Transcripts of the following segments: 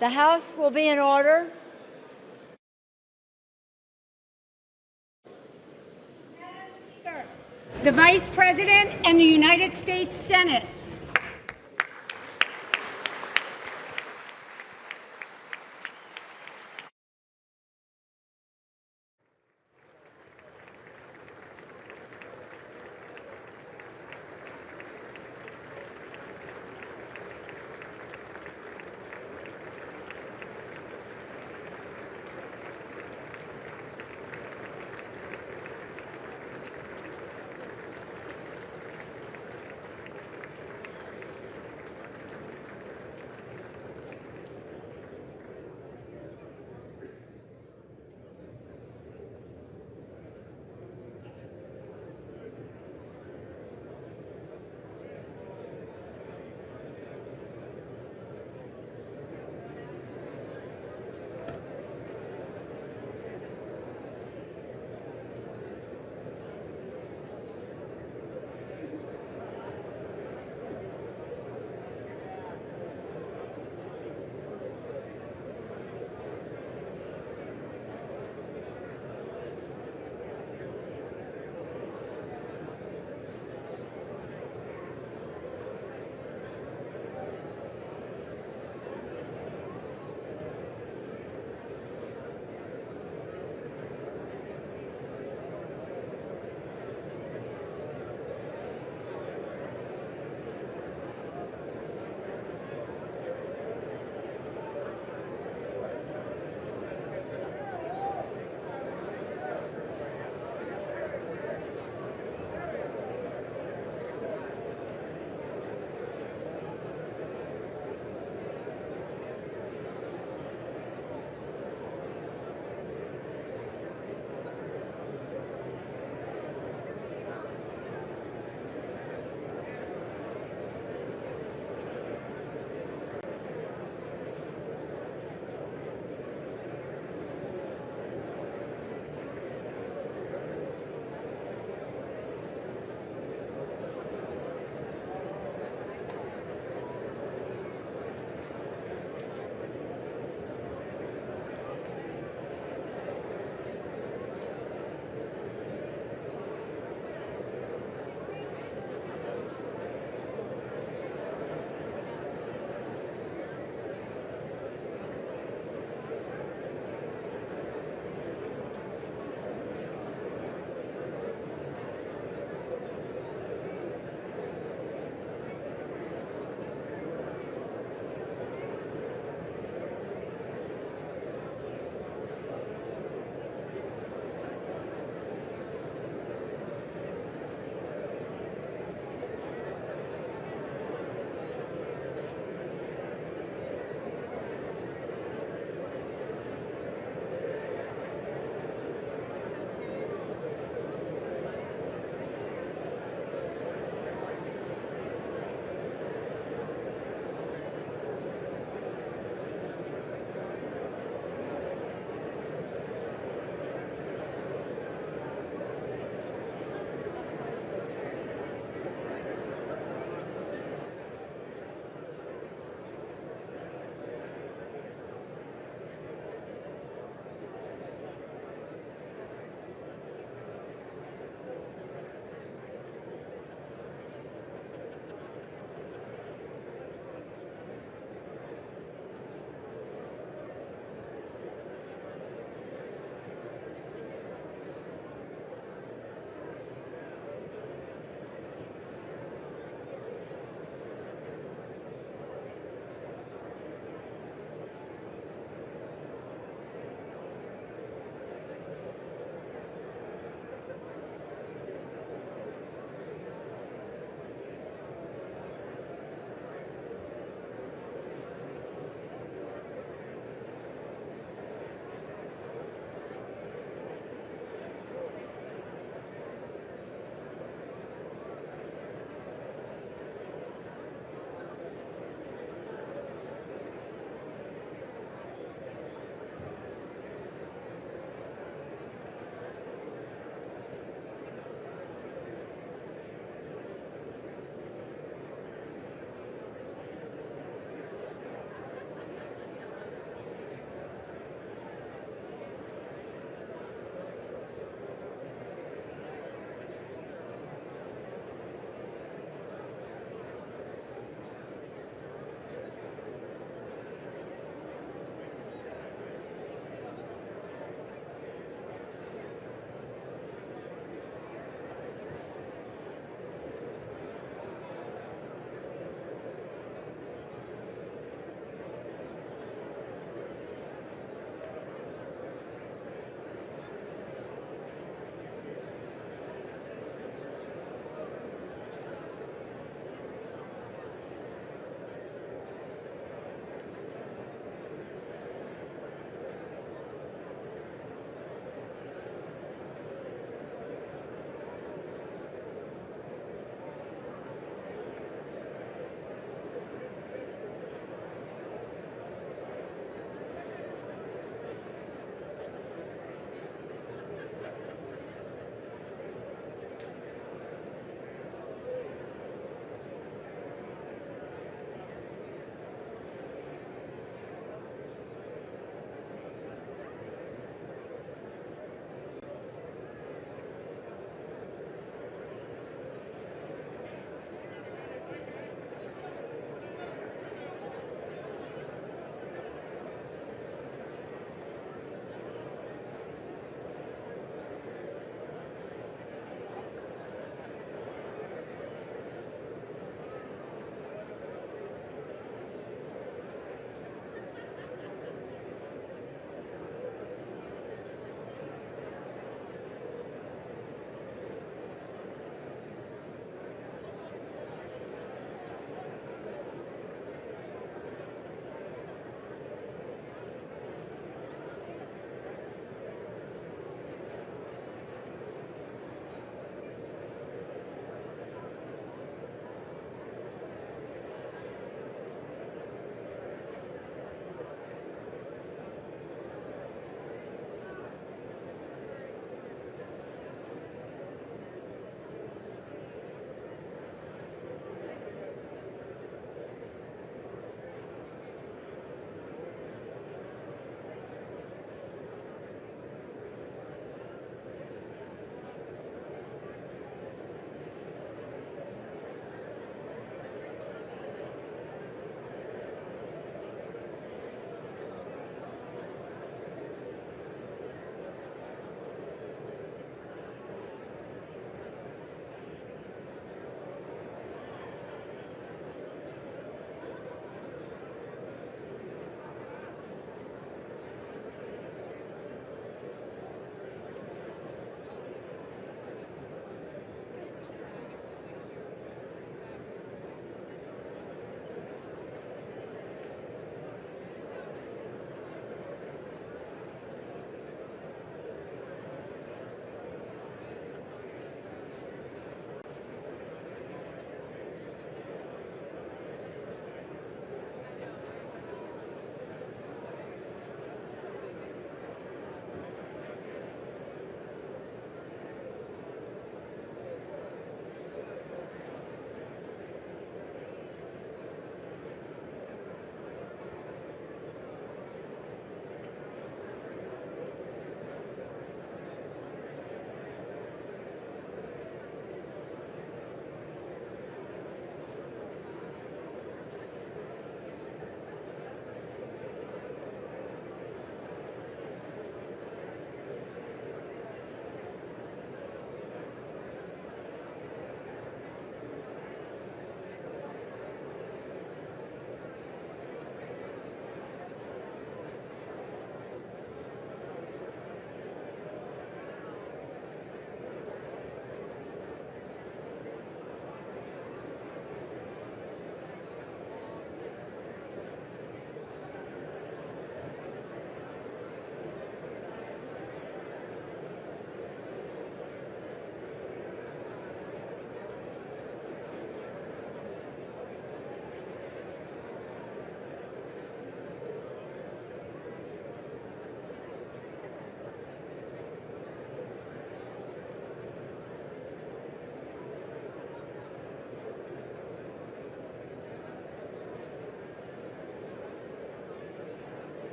The House will be in order. The Vice President and the United States Senate.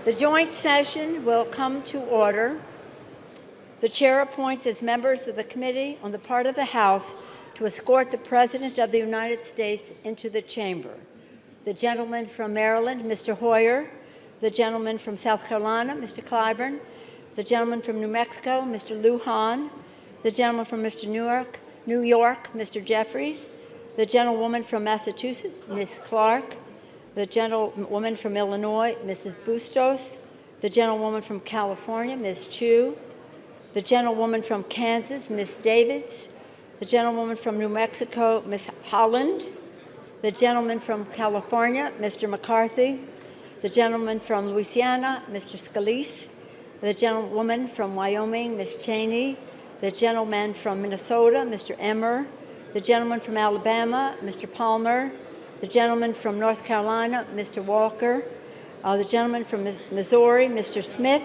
The joint session will come to order. The chair appoints as members of the committee on the part of the House to escort the President of the United States into the chamber. The gentleman from Maryland, Mr. Hoyer. The gentleman from South Carolina, Mr. Clyburn. The gentleman from New Mexico, Mr. Lujan. The gentleman from New York, Mr. Jeffries. The gentlewoman from Massachusetts, Ms. Clark. The gentlewoman from Illinois, Mrs. Bustos. The gentlewoman from California, Ms. Chu. The gentlewoman from Kansas, Ms. Davids. The gentlewoman from New Mexico, Ms. Holland. The gentleman from California, Mr. McCarthy. The gentleman from Louisiana, Mr. Scalise. The gentlewoman from Wyoming, Ms. Cheney. The gentleman from Minnesota, Mr. Emmer. The gentleman from Alabama, Mr. Palmer. The gentleman from North Carolina, Mr. Walker. The gentleman from Missouri, Mr. Smith.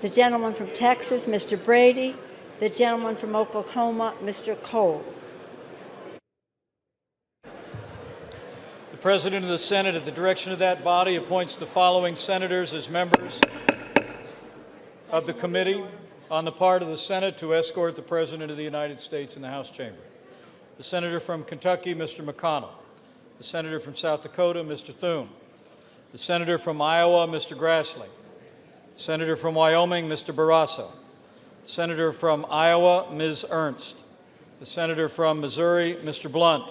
The gentleman from Texas, Mr. Brady. The gentleman from Oklahoma, Mr. Cole. The President of the Senate, at the direction of that body, appoints the following senators as members of the committee on the part of the Senate to escort the President of the United States in the House chamber. The Senator from Kentucky, Mr. McConnell. The Senator from South Dakota, Mr. Thune. The Senator from Iowa, Mr. Grassley. The Senator from Wyoming, Mr. Barrasso. The Senator from Iowa, Ms. Ernst. The Senator from Missouri, Mr. Blunt.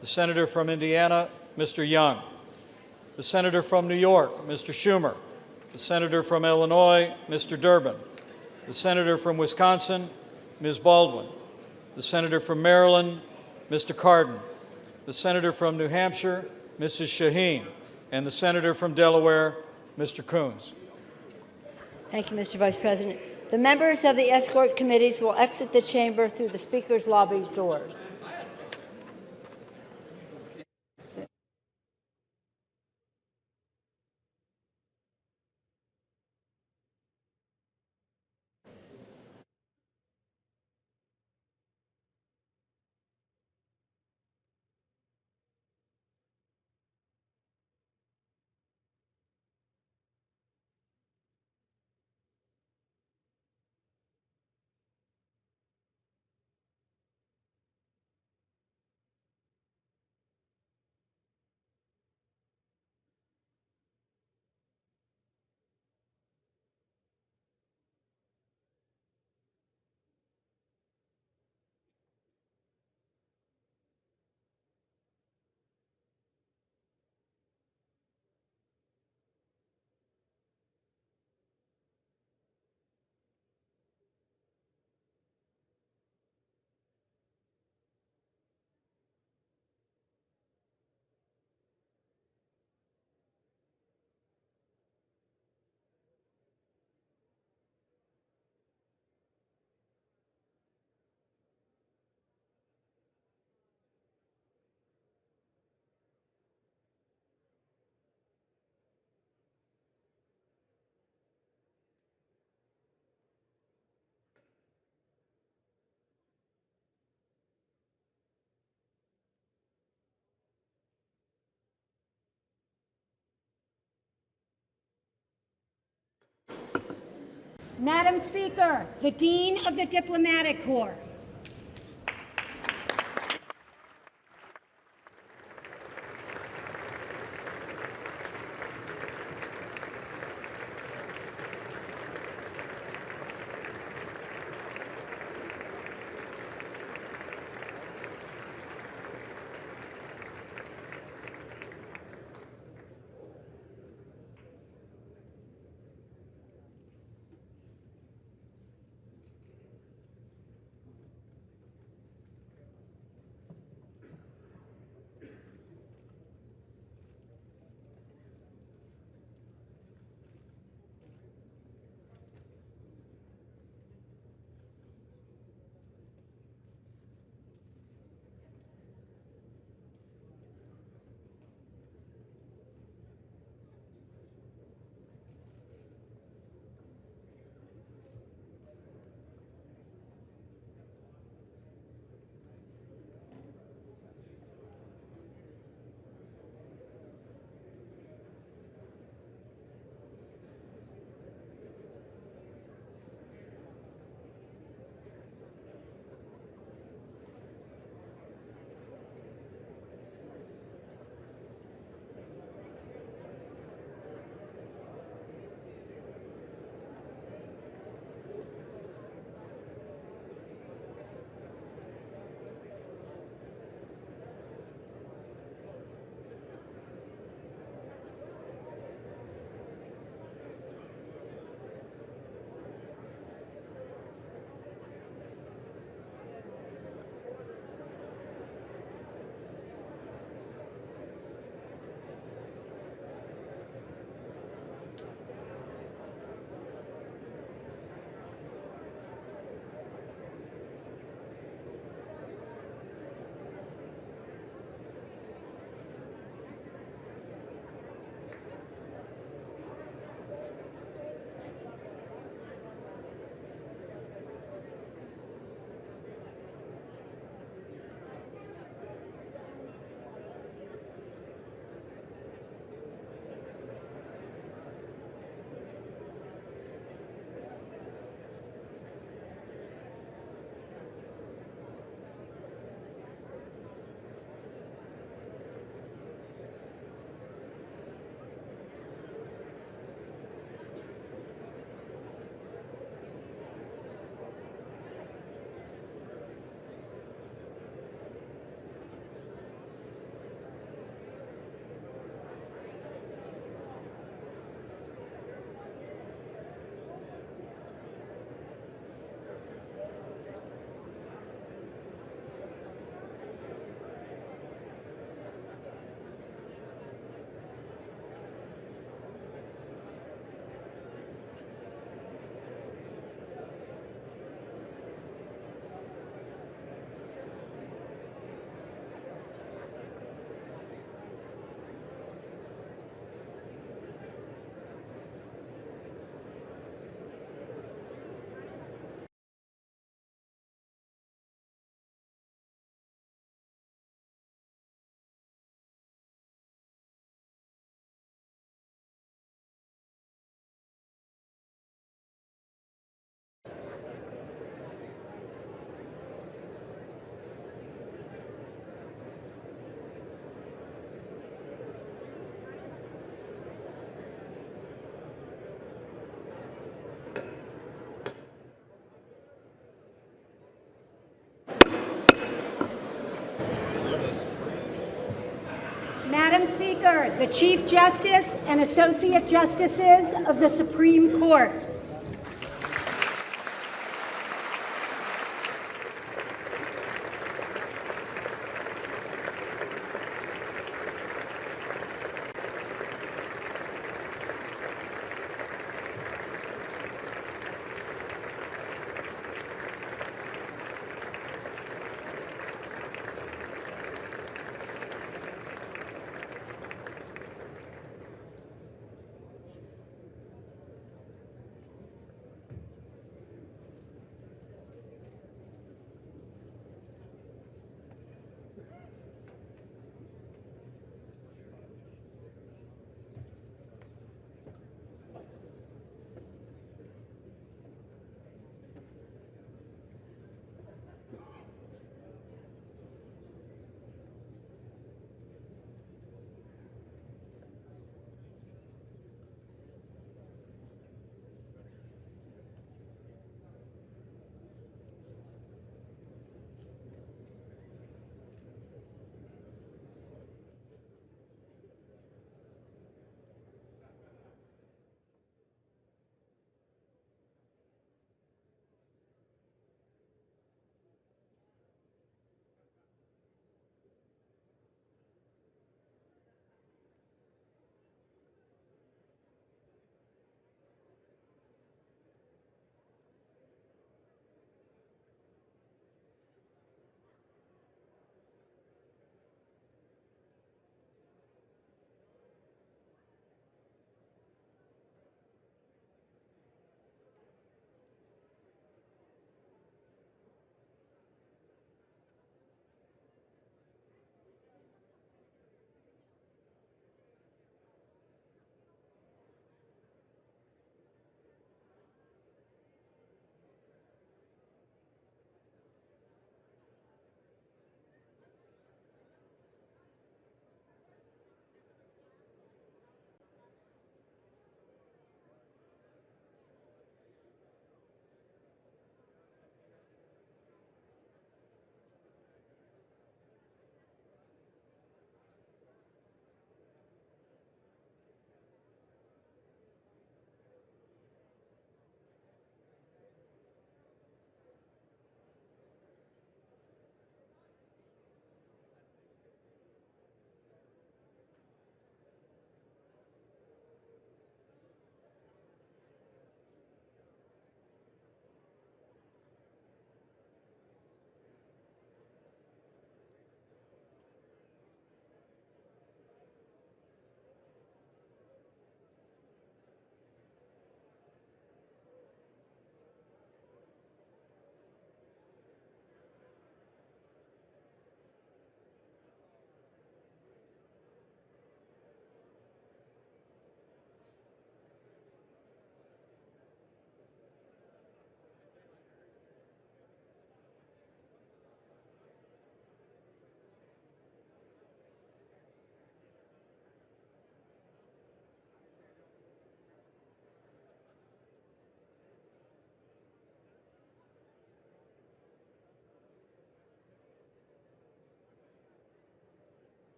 The Senator from Indiana, Mr. Young. The Senator from New York, Mr. Schumer. The Senator from Illinois, Mr. Durbin. The Senator from Wisconsin, Ms. Baldwin. The Senator from Maryland, Mr. Cardin. The Senator from New Hampshire, Mrs. Shaheen. And the Senator from Delaware, Mr. Coons. Thank you, Mr. Vice President. The members of the escort committees will exit the chamber through the Speaker's lobby doors. Madam Speaker, the Dean of the Diplomatic Corps. Speaker, the Chief Justice and Associate Justices of the Supreme Court.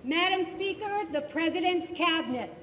Madam Speaker, the President's Cabinet.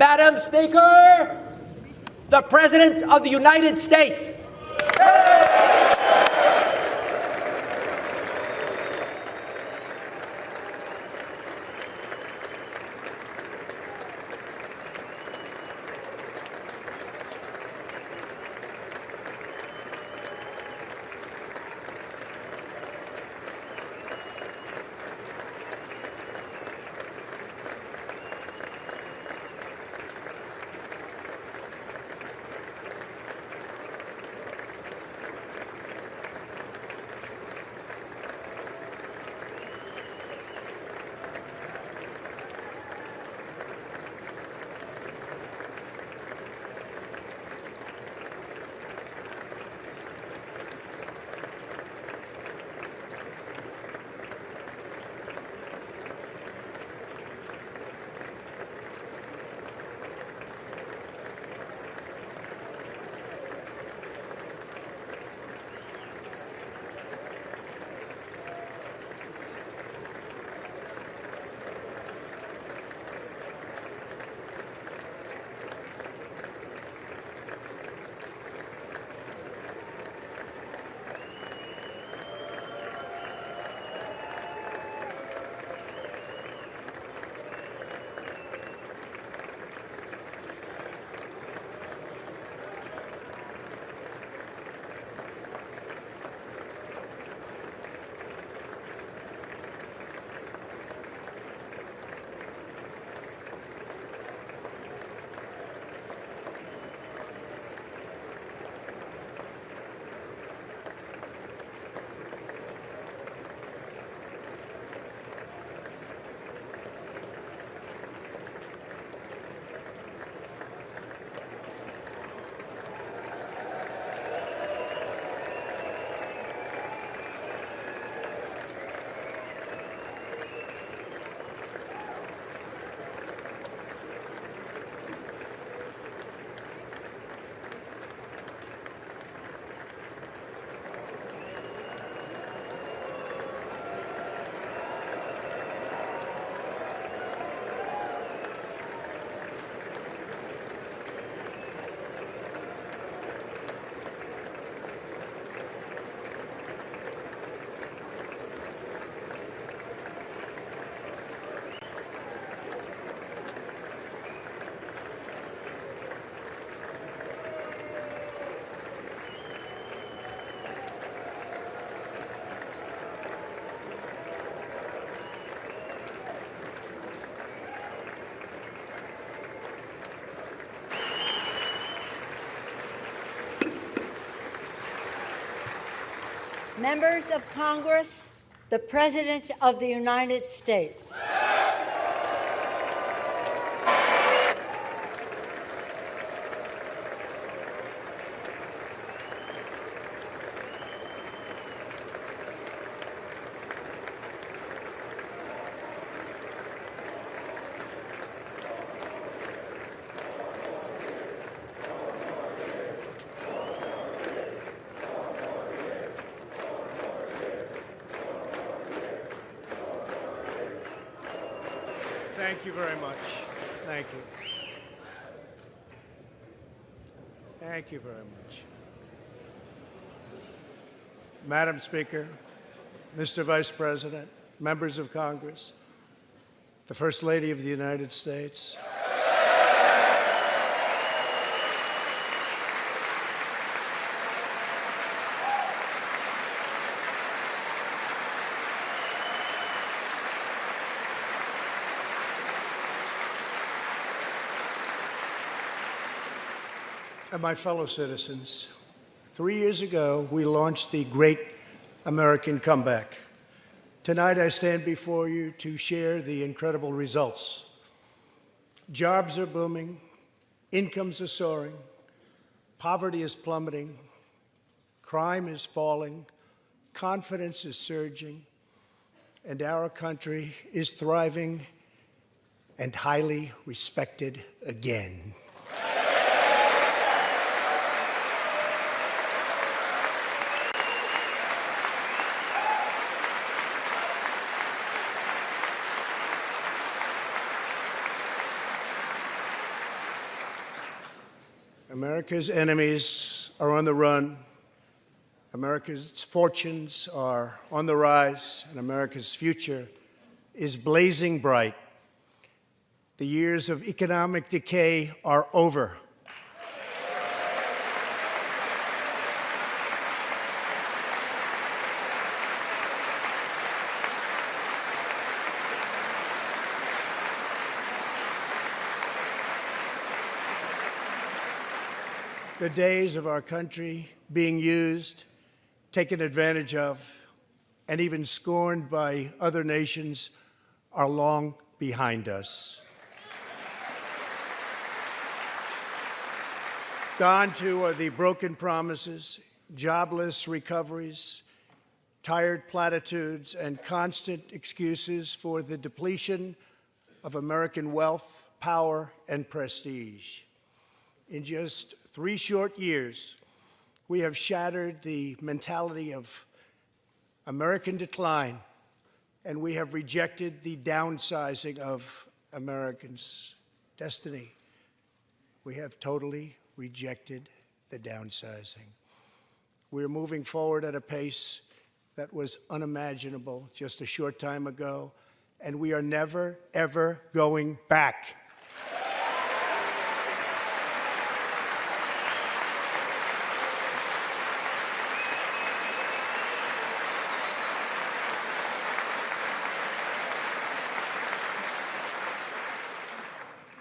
Madam Speaker, the President of the United States. Members of Congress, the President of the United States. Thank you very much. Thank you. Thank you very much. Madam Speaker, Mr. Vice President, members of Congress, the First Lady of the United States, and my fellow citizens, 3 years ago, we launched the Great American Comeback. Tonight, I stand before you to share the incredible results. Jobs are booming, incomes are soaring, poverty is plummeting, crime is falling, confidence is surging, and our country is thriving and highly respected again. America's enemies are on the run. America's fortunes are on the rise, and America's future is blazing bright. The years of economic decay are over. The days of our country being used, taken advantage of, and even scorned by other nations are long behind us. Gone too are the broken promises, jobless recoveries, tired platitudes, and constant excuses for the depletion of American wealth, power, and prestige. In just 3 short years, we have shattered the mentality of American decline, and we have rejected the downsizing of Americans' destiny. We have totally rejected the downsizing. We're moving forward at a pace that was unimaginable just a short time ago, and we are never, ever going back.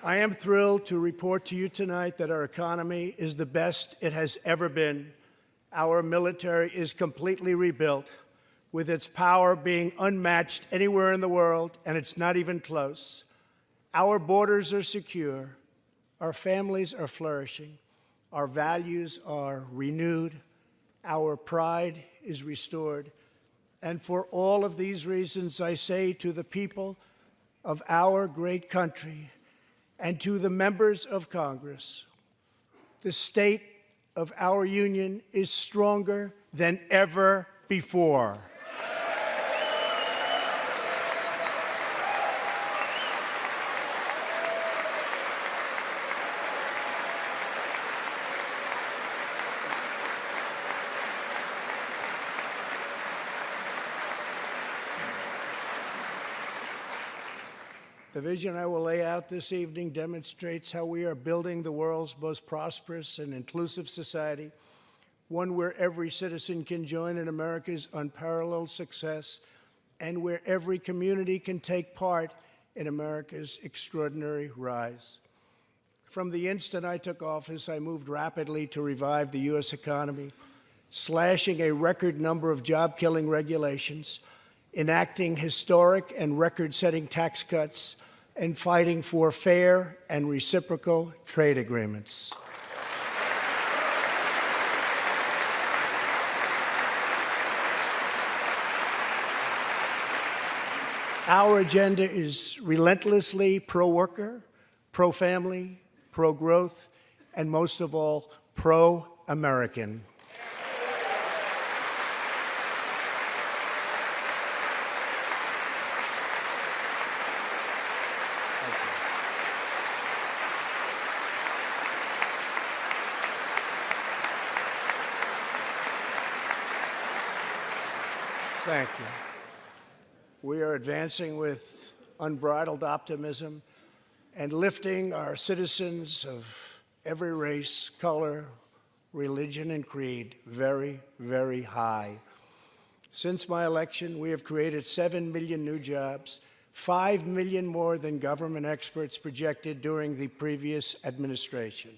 I am thrilled to report to you tonight that our economy is the best it has ever been. Our military is completely rebuilt, with its power being unmatched anywhere in the world, and it's not even close. Our borders are secure. Our families are flourishing. Our values are renewed. Our pride is restored. And for all of these reasons, I say to the people of our great country, and to the members of Congress, the state of our union is stronger than ever before. The vision I will lay out this evening demonstrates how we are building the world's most prosperous and inclusive society, one where every citizen can join in America's unparalleled success, and where every community can take part in America's extraordinary rise. From the instant I took office, I moved rapidly to revive the U.S. economy, slashing a record number of job-killing regulations, enacting historic and record-setting tax cuts, and fighting for fair and reciprocal trade agreements. Our agenda is relentlessly pro-worker, pro-family, pro-growth, and most of all, pro-American. Thank you. We are advancing with unbridled optimism and lifting our citizens of every race, color, religion, and creed very, very high. Since my election, we have created 7 million new jobs, 5 million more than government experts projected during the previous administration.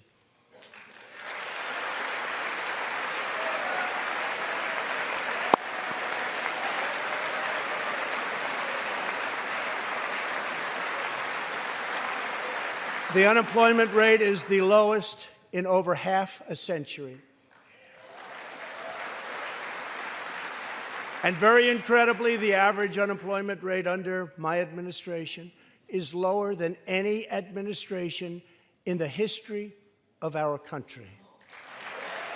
The unemployment rate is the lowest in over half a century. And very incredibly, the average unemployment rate under my administration is lower than any administration in the history of our country.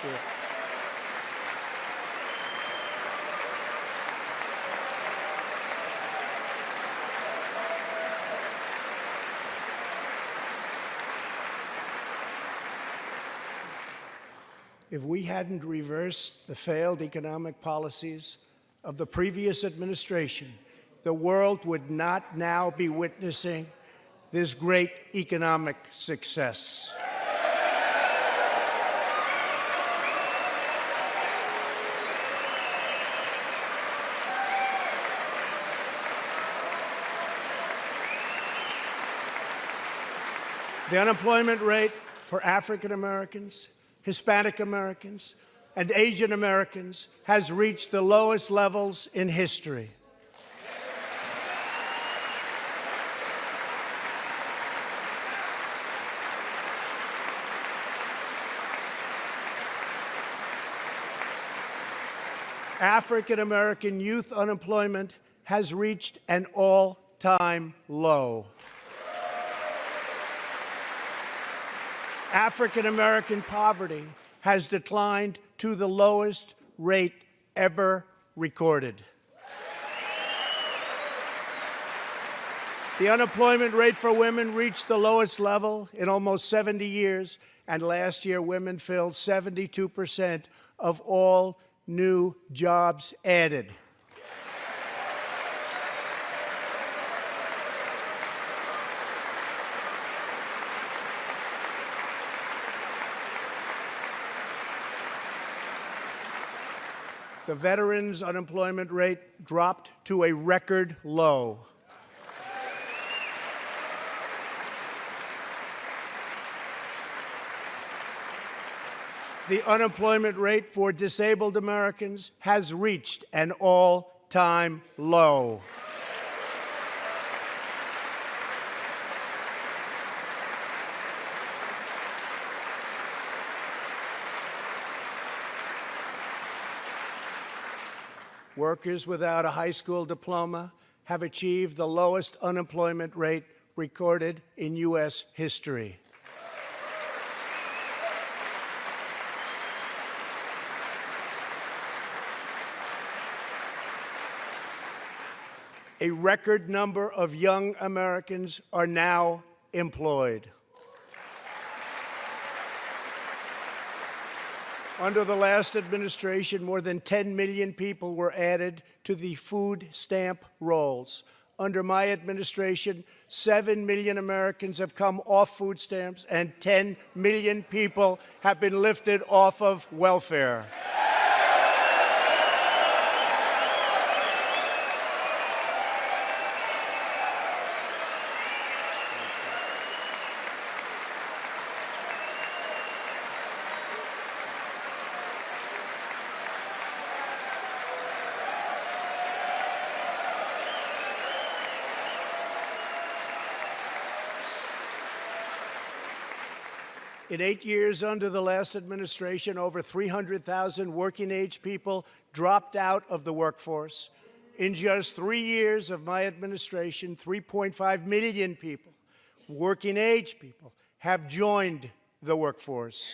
Yeah. If we hadn't reversed the failed economic policies of the previous administration, the world would not now be witnessing this great economic success. The unemployment rate for African Americans, Hispanic Americans, and Asian Americans has reached the lowest levels in history. African American youth unemployment has reached an all-time low. African American poverty has declined to the lowest rate ever recorded. The unemployment rate for women reached the lowest level in almost 70 years, and last year women filled 72% of all new jobs added. The veterans' unemployment rate dropped to a record low. The unemployment rate for disabled Americans has reached an all-time low. Workers without a high school diploma have achieved the lowest unemployment rate recorded in U.S. history. A record number of young Americans are now employed. Under the last administration, more than 10 million people were added to the food stamp rolls. Under my administration, 7 million Americans have come off food stamps, and 10 million people have been lifted off of welfare. In 8 years under the last administration, over 300,000 working-age people dropped out of the workforce. In just 3 years of my administration, 3.5 million people, working-age people, have joined the workforce.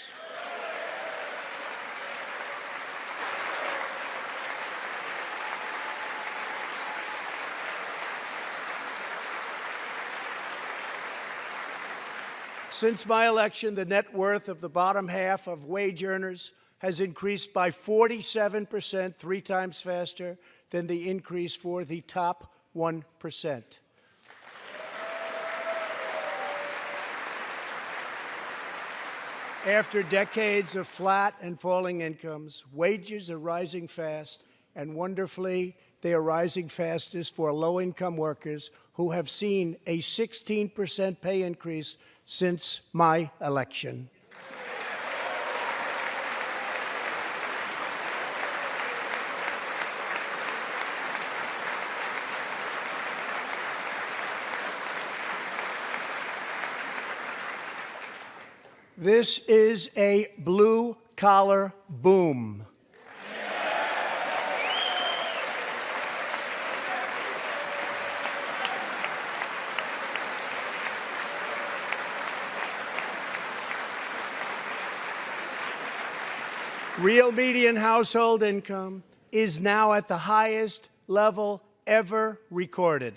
Since my election, the net worth of the bottom half of wage earners has increased by 47%, 3 times faster than the increase for the top 1%. After decades of flat and falling incomes, wages are rising fast, and wonderfully, they are rising fastest for low-income workers who have seen a 16% pay increase since my election. This is a blue-collar boom. Real median household income is now at the highest level ever recorded.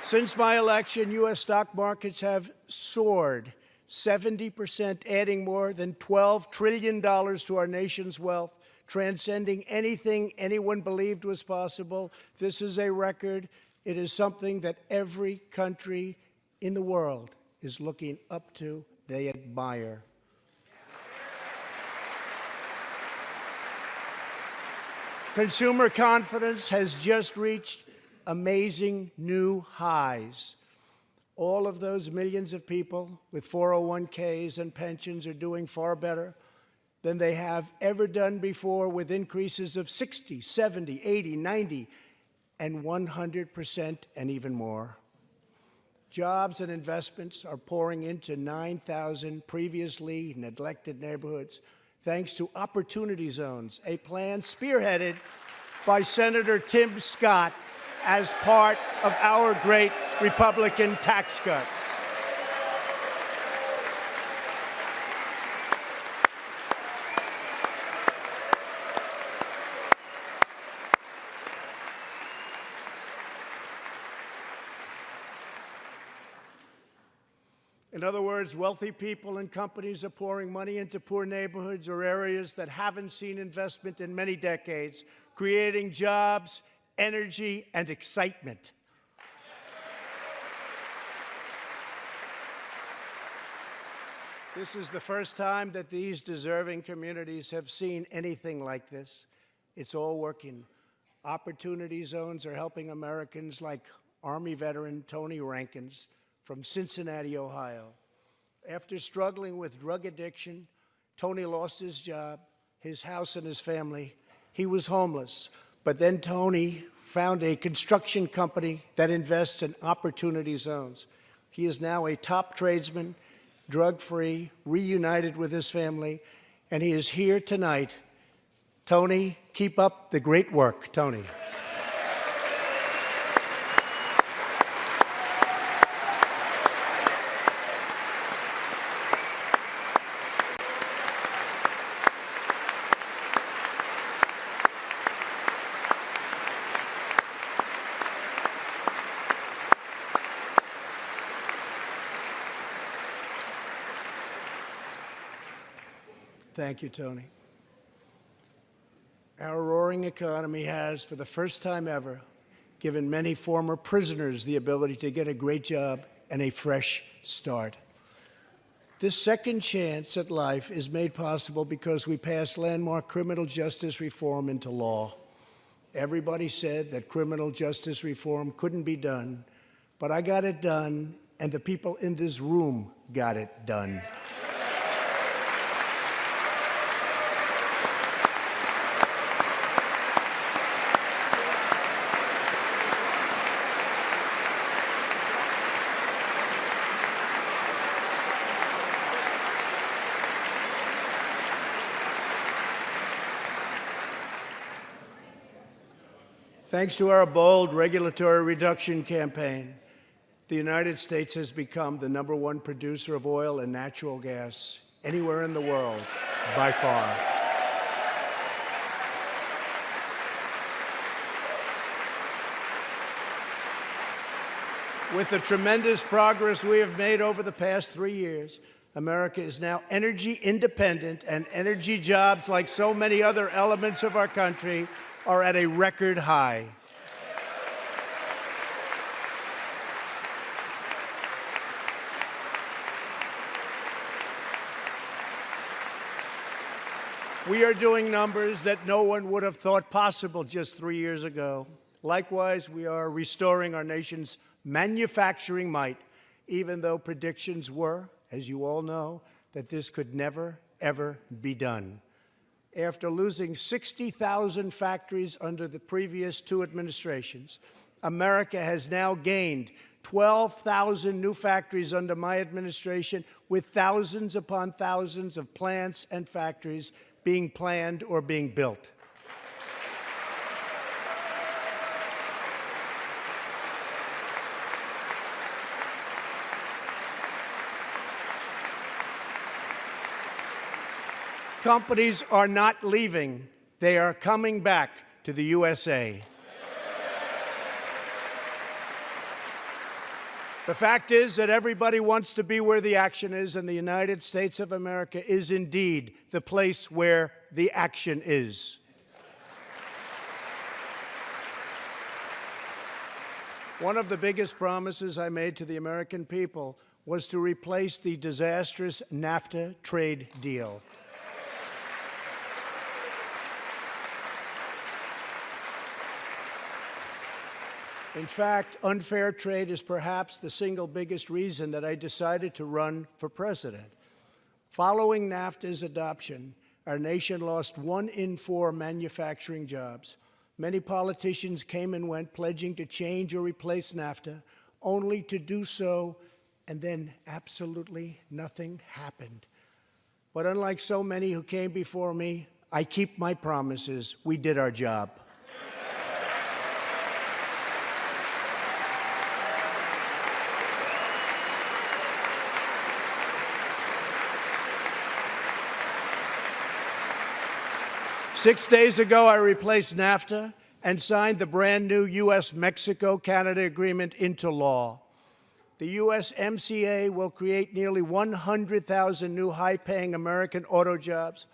Since my election, U.S. stock markets have soared 70%, adding more than $12 trillion to our nation's wealth, transcending anything anyone believed was possible. This is a record. It is something that every country in the world is looking up to. They admire. Consumer confidence has just reached amazing new highs. All of those millions of people with 401ks and pensions are doing far better than they have ever done before, with increases of 60, 70, 80, 90, and 100% and even more. Jobs and investments are pouring into 9,000 previously neglected neighborhoods, thanks to Opportunity Zones, a plan spearheaded by Senator Tim Scott as part of our great Republican tax cuts. In other words, wealthy people and companies are pouring money into poor neighborhoods or areas that haven't seen investment in many decades, creating jobs, energy, and excitement. This is the first time that these deserving communities have seen anything like this. It's all working. Opportunity Zones are helping Americans like Army veteran Tony Rankins from Cincinnati, Ohio. After struggling with drug addiction, Tony lost his job, his house, and his family. He was homeless. But then Tony found a construction company that invests in Opportunity Zones. He is now a top tradesman, drug-free, reunited with his family, and he is here tonight. Tony, keep up the great work, Tony. Thank you, Tony. Our roaring economy has, for the first time ever, given many former prisoners the ability to get a great job and a fresh start. This second chance at life is made possible because we passed landmark criminal justice reform into law. Everybody said that criminal justice reform couldn't be done, but I got it done, and the people in this room got it done. Thanks to our bold regulatory reduction campaign, the United States has become the #1 producer of oil and natural gas anywhere in the world, by far. With the tremendous progress we have made over the past 3 years, America is now energy independent, and energy jobs, like so many other elements of our country, are at a record high. We are doing numbers that no one would have thought possible just 3 years ago. Likewise, we are restoring our nation's manufacturing might, even though predictions were, as you all know, that this could never, ever be done. After losing 60,000 factories under the previous 2 administrations, America has now gained 12,000 new factories under my administration, with thousands upon thousands of plants and factories being planned or being built. Companies are not leaving. They are coming back to the USA. The fact is that everybody wants to be where the action is, and the United States of America is indeed the place where the action is. One of the biggest promises I made to the American people was to replace the disastrous Nafta trade deal. In fact, unfair trade is perhaps the single biggest reason that I decided to run for president. Following NAFTA's adoption, our nation lost 1 in 4 manufacturing jobs. Many politicians came and went, pledging to change or replace NAFTA, only to do so, and then absolutely nothing happened. But unlike so many who came before me, I keep my promises. We did our job. Six days ago, I replaced NAFTA and signed the brand new U.S.-Mexico-Canada agreement into law. The USMCA will create nearly 100,000 new high-paying American auto jobs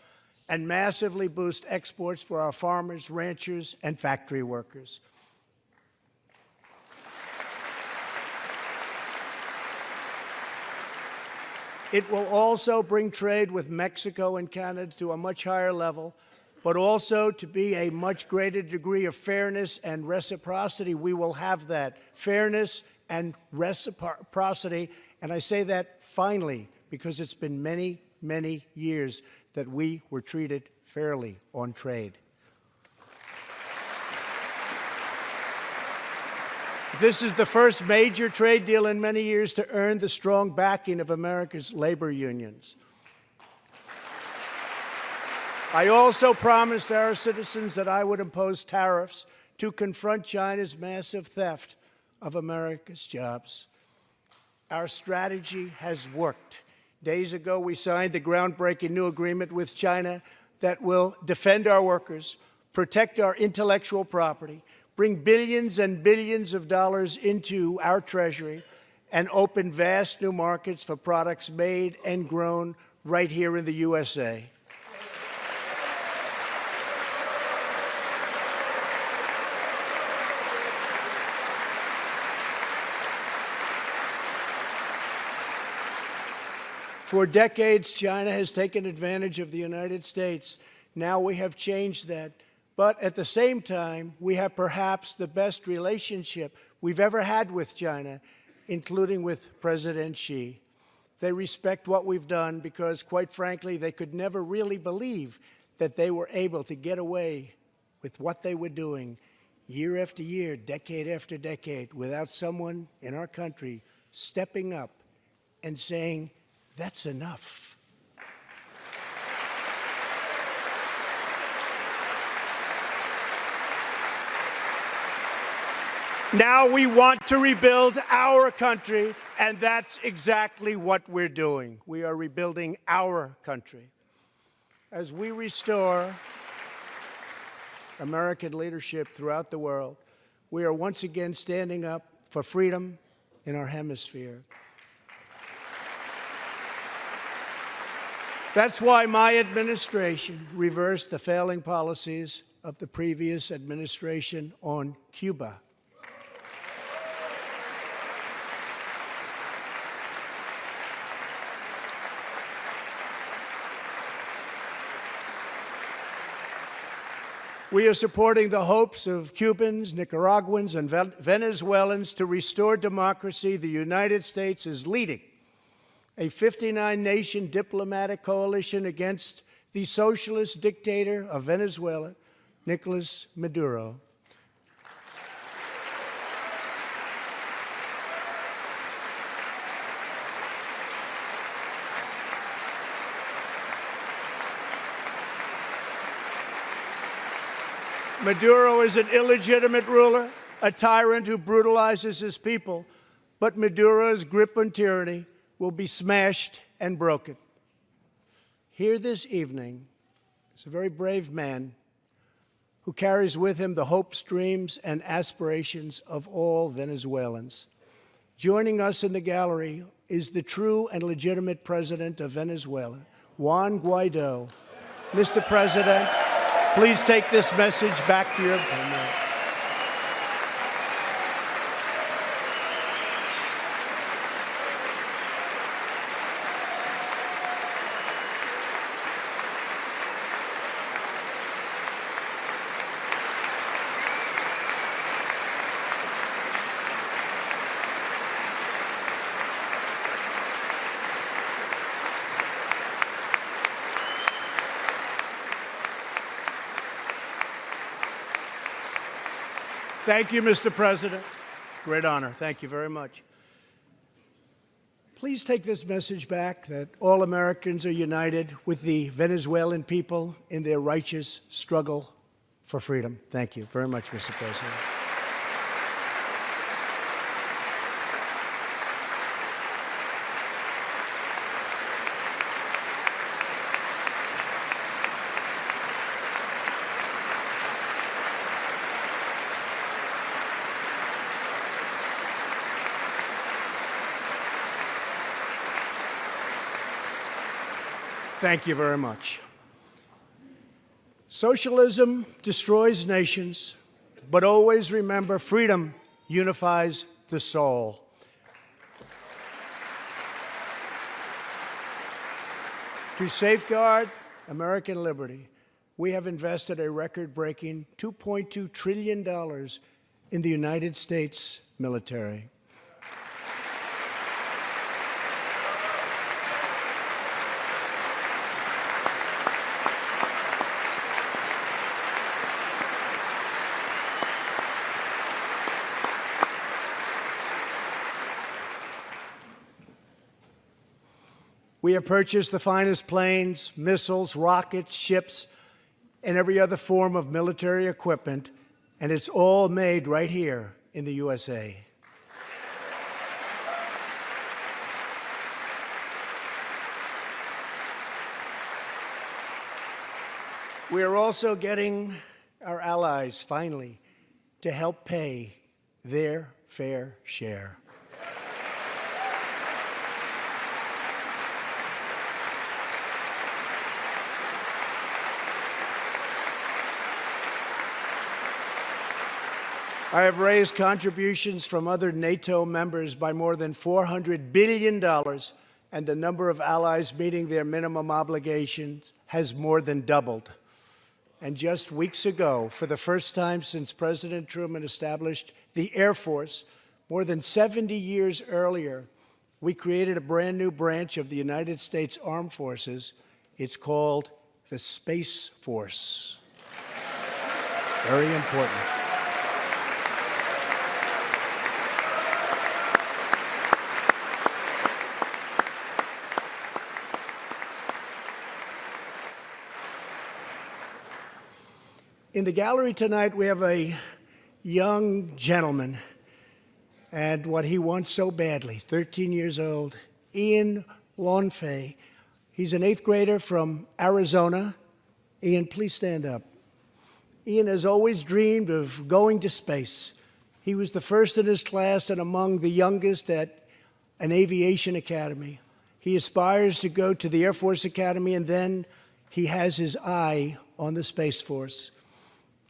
and massively boost exports for our farmers, ranchers, and factory workers. It will also bring trade with Mexico and Canada to a much higher level, but also to be a much greater degree of fairness and reciprocity. We will have that fairness and reciprocity, and I say that finally because it's been many, many years that we were treated fairly on trade. This is the first major trade deal in many years to earn the strong backing of America's labor unions. I also promised our citizens that I would impose tariffs to confront China's massive theft of America's jobs. Our strategy has worked. Days ago, we signed the groundbreaking new agreement with China that will defend our workers, protect our intellectual property, bring billions and billions of dollars into our treasury, and open vast new markets for products made and grown right here in the USA. For decades, China has taken advantage of the United States. Now we have changed that. But at the same time, we have perhaps the best relationship we've ever had with China, including with President Xi. They respect what we've done because, quite frankly, they could never really believe that they were able to get away with what they were doing year after year, decade after decade, without someone in our country stepping up and saying, "That's enough." Now we want to rebuild our country, and that's exactly what we're doing. We are rebuilding our country. As we restore American leadership throughout the world, we are once again standing up for freedom in our hemisphere. That's why my administration reversed the failing policies of the previous administration on Cuba. We are supporting the hopes of Cubans, Nicaraguans, and Venezuelans to restore democracy. The United States is leading a 59-nation diplomatic coalition against the socialist dictator of Venezuela, Nicolas Maduro. Maduro is an illegitimate ruler, a tyrant who brutalizes his people, but Maduro's grip on tyranny will be smashed and broken. Here this evening is a very brave man who carries with him the hopes, dreams, and aspirations of all Venezuelans. Joining us in the gallery is the true and legitimate president of Venezuela, Juan Guaido. Mr. President, please take this message back to your homeland. Thank you, Mr. President. Great honor. Thank you very much. Please take this message back that all Americans are united with the Venezuelan people in their righteous struggle for freedom. Thank you very much, Mr. President. Thank you very much. Socialism destroys nations, but always remember, freedom unifies the soul. To safeguard American liberty, we have invested a record-breaking $2.2 trillion in the United States military. We have purchased the finest planes, missiles, rockets, ships, and every other form of military equipment, and it's all made right here in the USA. We are also getting our allies, finally, to help pay their fair share. I have raised contributions from other NATO members by more than $400 billion, and the number of allies meeting their minimum obligations has more than doubled. And just weeks ago, for the first time since President Truman established the Air Force, more than 70 years earlier, we created a brand new branch of the United States Armed Forces. It's called the Space Force. Very important. In the gallery tonight, we have a young gentleman and what he wants so badly, 13 years old, Ian Lawnfay. He's an 8th grader from Arizona. Ian, please stand up. Ian has always dreamed of going to space. He was the first in his class and among the youngest at an aviation academy. He aspires to go to the Air Force Academy, and then he has his eye on the Space Force.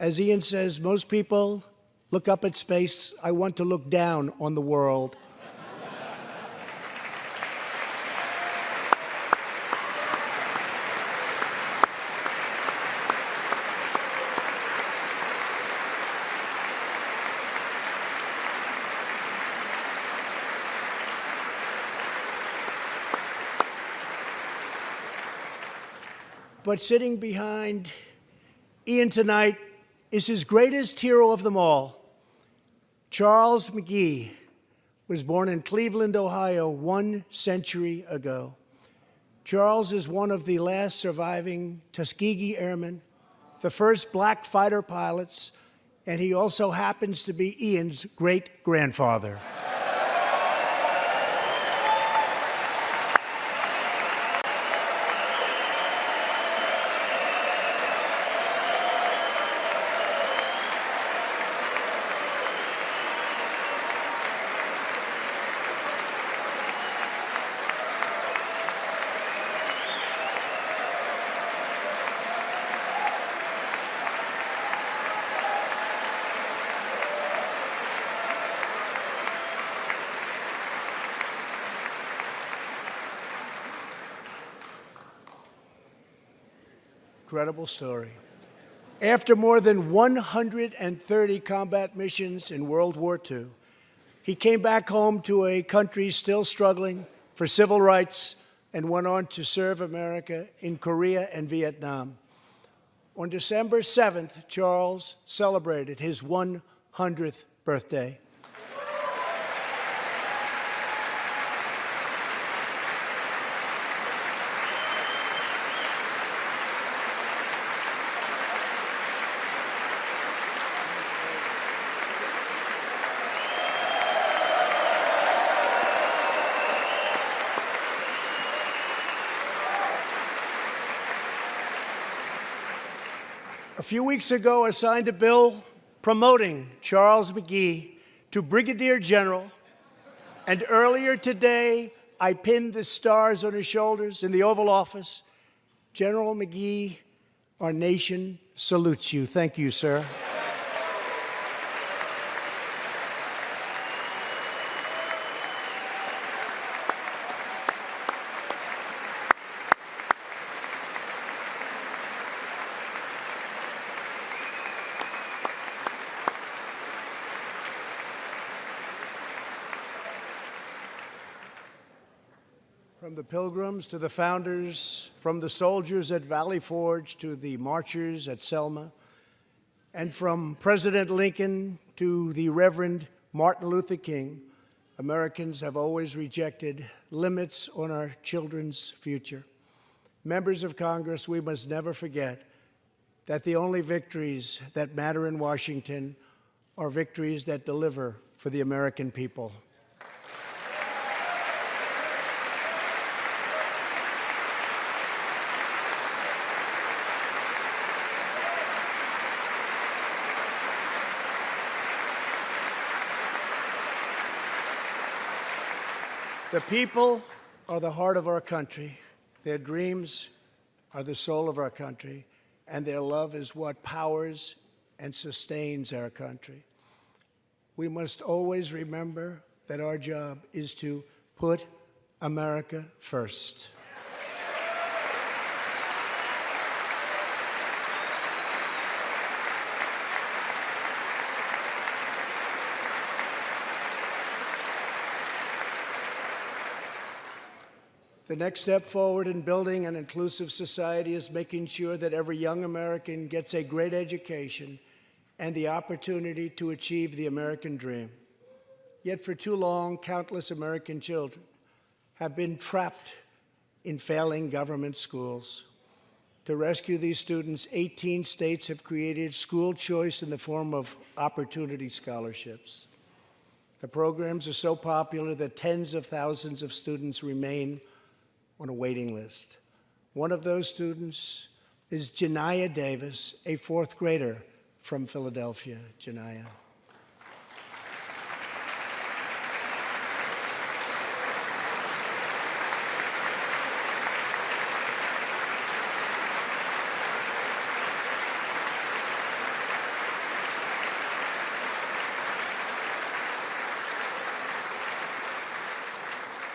As Ian says, most people look up at space. I want to look down on the world. But sitting behind Ian tonight is his greatest hero of them all. Charles Magee was born in Cleveland, Ohio, 1 century ago. Charles is one of the last surviving Tuskegee Airmen, the first black fighter pilots, and he also happens to be Ian's great-grandfather. Incredible story. After more than 130 combat missions in World War II, he came back home to a country still struggling for civil rights and went on to serve America in Korea and Vietnam. On December 7th, Charles celebrated his 100th birthday. A few weeks ago, I signed a bill promoting Charles Magee to Brigadier General, and earlier today, I pinned the stars on his shoulders in the Oval Office. General Magee, our nation salutes you. Thank you, sir. From the Pilgrims to the founders, from the soldiers at Valley Forge to the marchers at Selma, and from President Lincoln to the Reverend Martin Luther King, Americans have always rejected limits on our children's future. Members of Congress, we must never forget that the only victories that matter in Washington are victories that deliver for the American people. The people are the heart of our country. Their dreams are the soul of our country, and their love is what powers and sustains our country. We must always remember that our job is to put America first. The next step forward in building an inclusive society is making sure that every young American gets a great education and the opportunity to achieve the American dream. Yet for too long, countless American children have been trapped in failing government schools. To rescue these students, 18 states have created school choice in the form of opportunity scholarships. The programs are so popular that tens of thousands of students remain on a waiting list. One of those students is Janiyah Davis, a fourth grader from Philadelphia. Janiyah.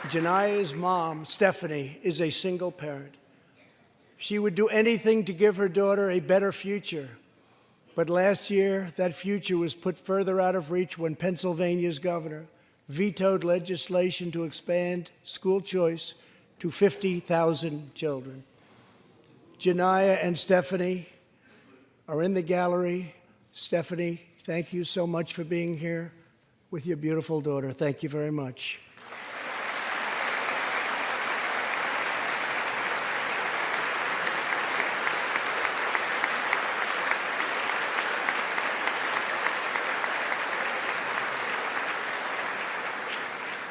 Janiyah's mom, Stephanie, is a single parent. She would do anything to give her daughter a better future. But last year, that future was put further out of reach when Pennsylvania's governor vetoed legislation to expand school choice to 50,000 children. Janiyah and Stephanie are in the gallery. Stephanie, thank you so much for being here with your beautiful daughter. Thank you very much.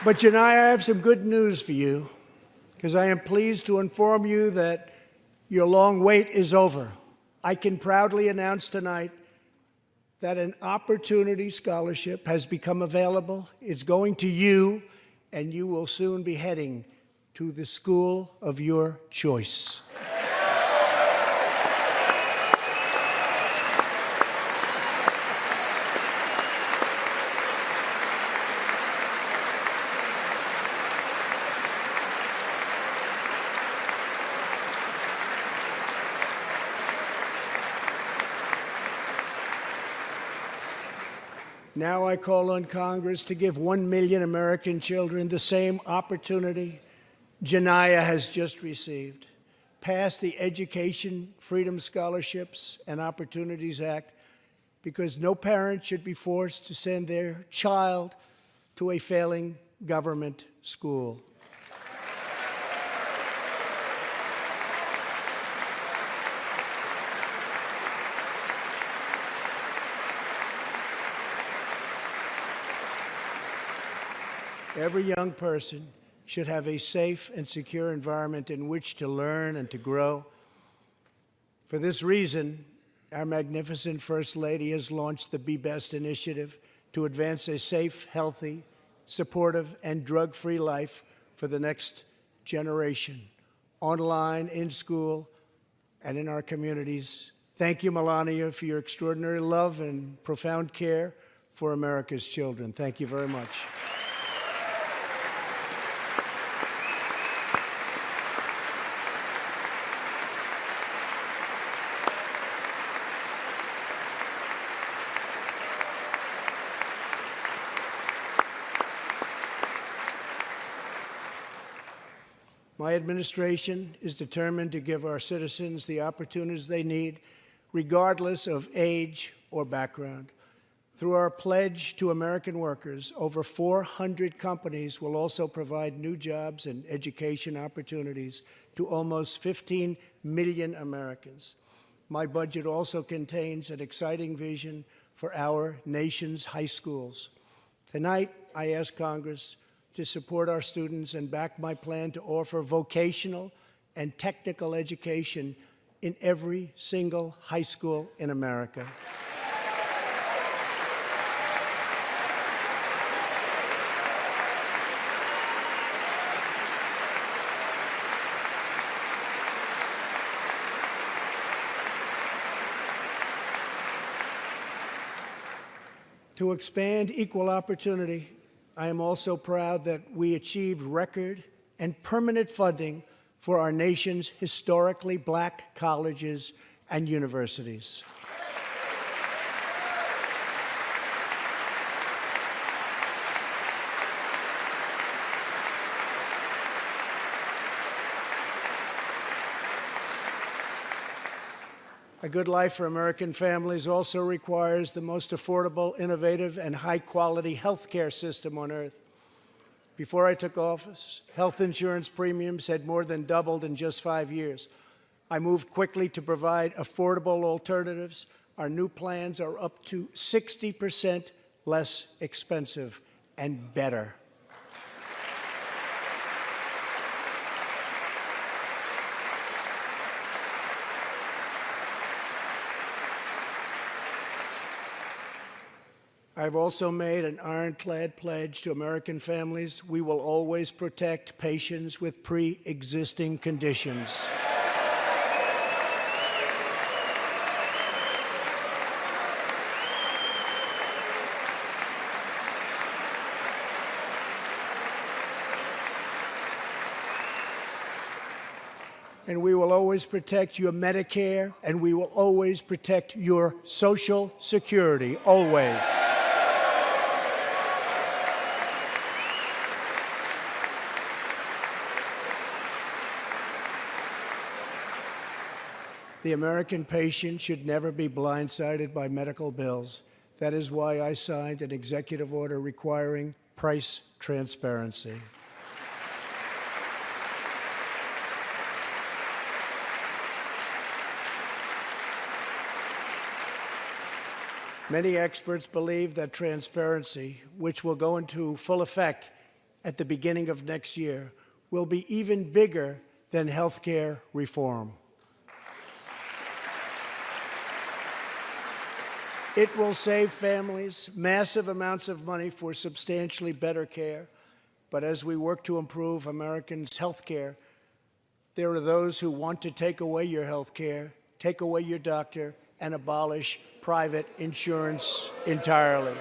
But Janiyah, I have some good news for you, because I am pleased to inform you that your long wait is over. I can proudly announce tonight that an opportunity scholarship has become available. It's going to you, and you will soon be heading to the school of your choice. Now I call on Congress to give 1 million American children the same opportunity Janiyah has just received. Pass the Education Freedom Scholarships and Opportunities Act, because no parent should be forced to send their child to a failing government school. Every young person should have a safe and secure environment in which to learn and to grow. For this reason, our magnificent First Lady has launched the Be Best initiative to advance a safe, healthy, supportive, and drug-free life for the next generation, online, in school, and in our communities. Thank you, Melania, for your extraordinary love and profound care for America's children. Thank you very much. My administration is determined to give our citizens the opportunities they need, regardless of age or background. Through our pledge to American workers, over 400 companies will also provide new jobs and education opportunities to almost 15 million Americans. My budget also contains an exciting vision for our nation's high schools. Tonight, I ask Congress to support our students and back my plan to offer vocational and technical education in every single high school in America. To expand equal opportunity, I am also proud that we achieved record and permanent funding for our nation's historically black colleges and universities. A good life for American families also requires the most affordable, innovative, and high-quality health care system on earth. Before I took office, health insurance premiums had more than doubled in just 5 years. I moved quickly to provide affordable alternatives. Our new plans are up to 60% less expensive and better. I've also made an ironclad pledge to American families. We will always protect patients with pre-existing conditions. And we will always protect your Medicare, and we will always protect your Social Security, always. The American patient should never be blindsided by medical bills. That is why I signed an executive order requiring price transparency. Many experts believe that transparency, which will go into full effect at the beginning of next year, will be even bigger than health care reform. It will save families massive amounts of money for substantially better care. But as we work to improve Americans' health care, there are those who want to take away your health care, take away your doctor, and abolish private insurance entirely.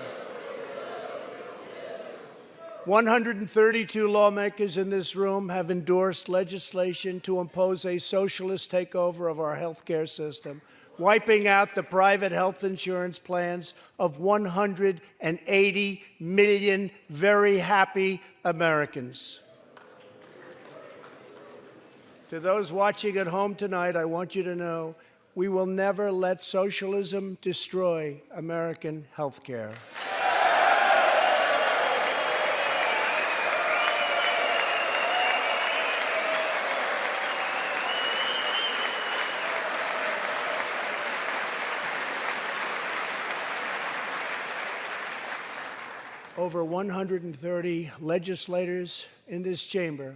132 lawmakers in this room have endorsed legislation to impose a socialist takeover of our health care system, wiping out the private health insurance plans of 180 million very happy Americans. To those watching at home tonight, I want you to know we will never let socialism destroy American health care. Over 130 legislators in this chamber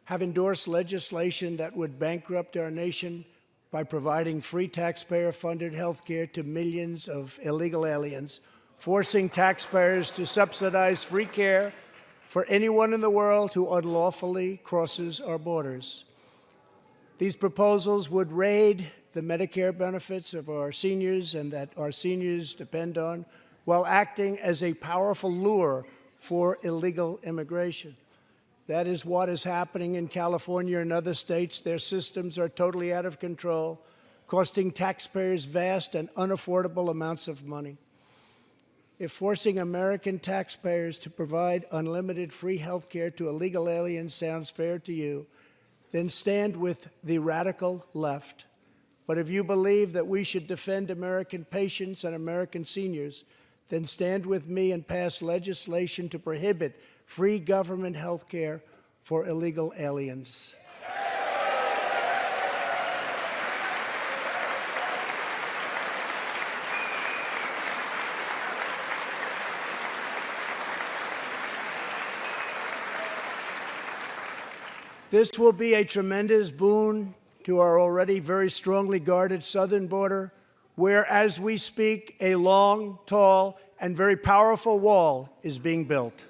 have endorsed legislation that would bankrupt our nation by providing free taxpayer-funded health care to millions of illegal aliens, forcing taxpayers to subsidize free care for anyone in the world who unlawfully crosses our borders. These proposals would raid the Medicare benefits of our seniors and that our seniors depend on, while acting as a powerful lure for illegal immigration. That is what is happening in California and other states. Their systems are totally out of control, costing taxpayers vast and unaffordable amounts of money. If forcing American taxpayers to provide unlimited free health care to illegal aliens sounds fair to you, then stand with the radical left. But if you believe that we should defend American patients and American seniors, then stand with me and pass legislation to prohibit free government health care for illegal aliens. This will be a tremendous boon to our already very strongly guarded southern border, where, as we speak, a long, tall, and very powerful wall is being built.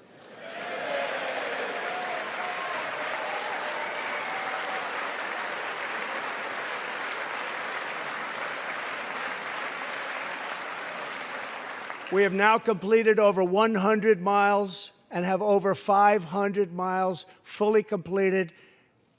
We have now completed over 100 miles and have over 500 miles fully completed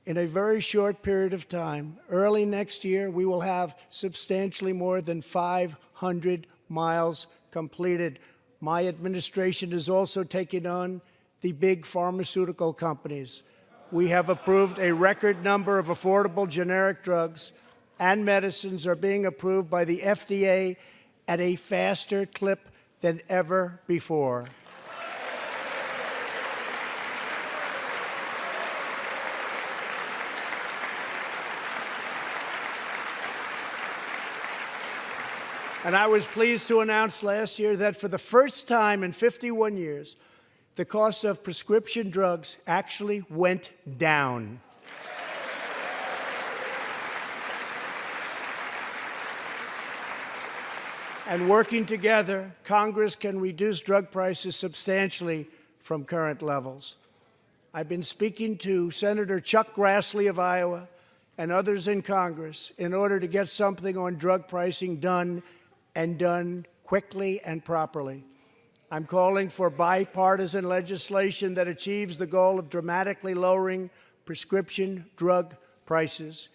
in a very short period of time. Early next year, we will have substantially more than 500 miles completed. My administration is also taking on the big pharmaceutical companies. We have approved a record number of affordable generic drugs, and medicines are being approved by the FDA at a faster clip than ever before. And I was pleased to announce last year that for the first time in 51 years, the cost of prescription drugs actually went down. And working together, Congress can reduce drug prices substantially from current levels. I've been speaking to Senator Chuck Grassley of Iowa and others in Congress in order to get something on drug pricing done, and done quickly and properly. I'm calling for bipartisan legislation that achieves the goal of dramatically lowering prescription drug prices.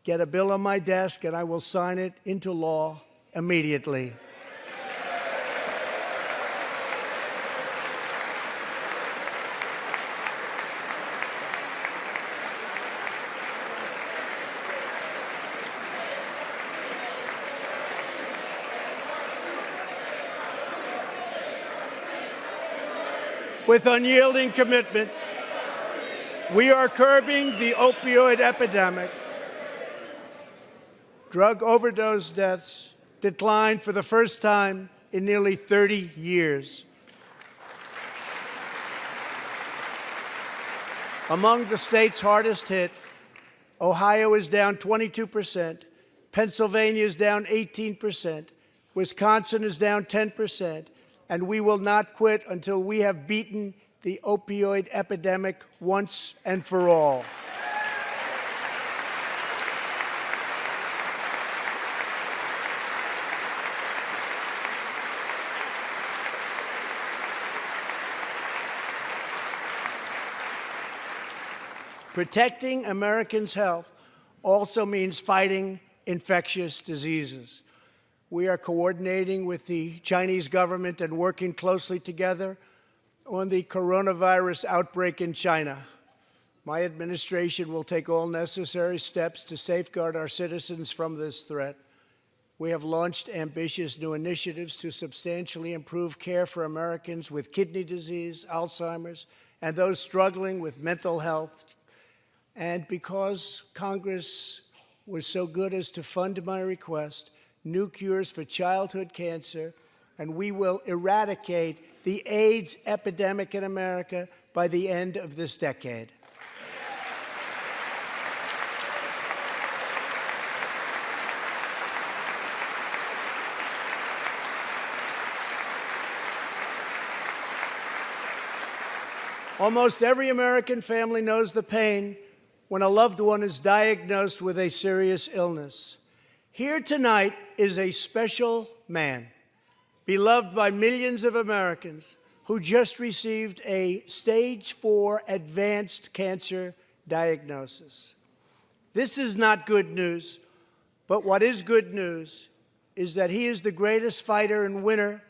Get a bill on my desk and I will sign it into law immediately. With unyielding commitment, we are curbing the opioid epidemic. Drug overdose deaths declined for the first time in nearly 30 years. Among the states hardest hit, Ohio is down 22%, Pennsylvania is down 18%, Wisconsin is down 10%, and we will not quit until we have beaten the opioid epidemic once and for all. Protecting Americans' health also means fighting infectious diseases. We are coordinating with the Chinese government and working closely together on the coronavirus outbreak in China. My administration will take all necessary steps to safeguard our citizens from this threat. We have launched ambitious new initiatives to substantially improve care for Americans with kidney disease, Alzheimer's, and those struggling with mental health. And because Congress was so good as to fund my request, new cures for childhood cancer, and we will eradicate the AIDS epidemic in America by the end of this decade. Almost every American family knows the pain when a loved one is diagnosed with a serious illness. Here tonight is a special man, beloved by millions of Americans, who just received a stage 4 advanced cancer diagnosis. This is not good news, but what is good news is that he is the greatest fighter and winner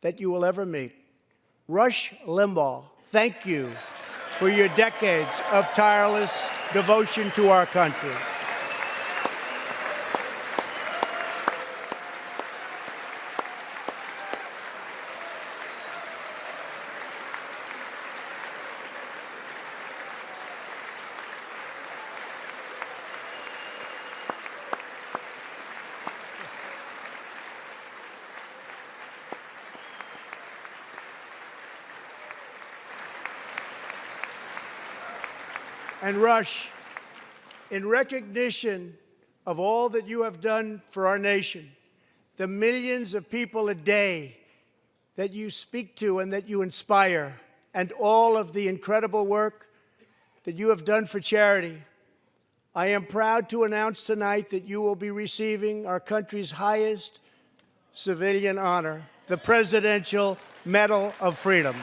that you will ever meet. Rush Limbaugh, thank you for your decades of tireless devotion to our country. And Rush, in recognition of all that you have done for our nation, the millions of people a day that you speak to and that you inspire, and all of the incredible work that you have done for charity, I am proud to announce tonight that you will be receiving our country's highest civilian honor, the Presidential Medal of Freedom.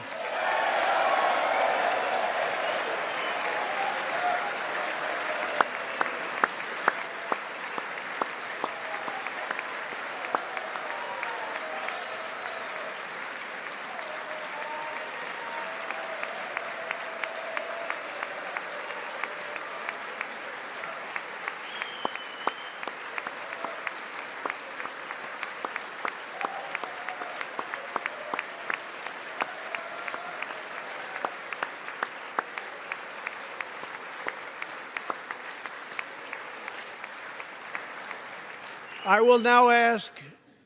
I will now ask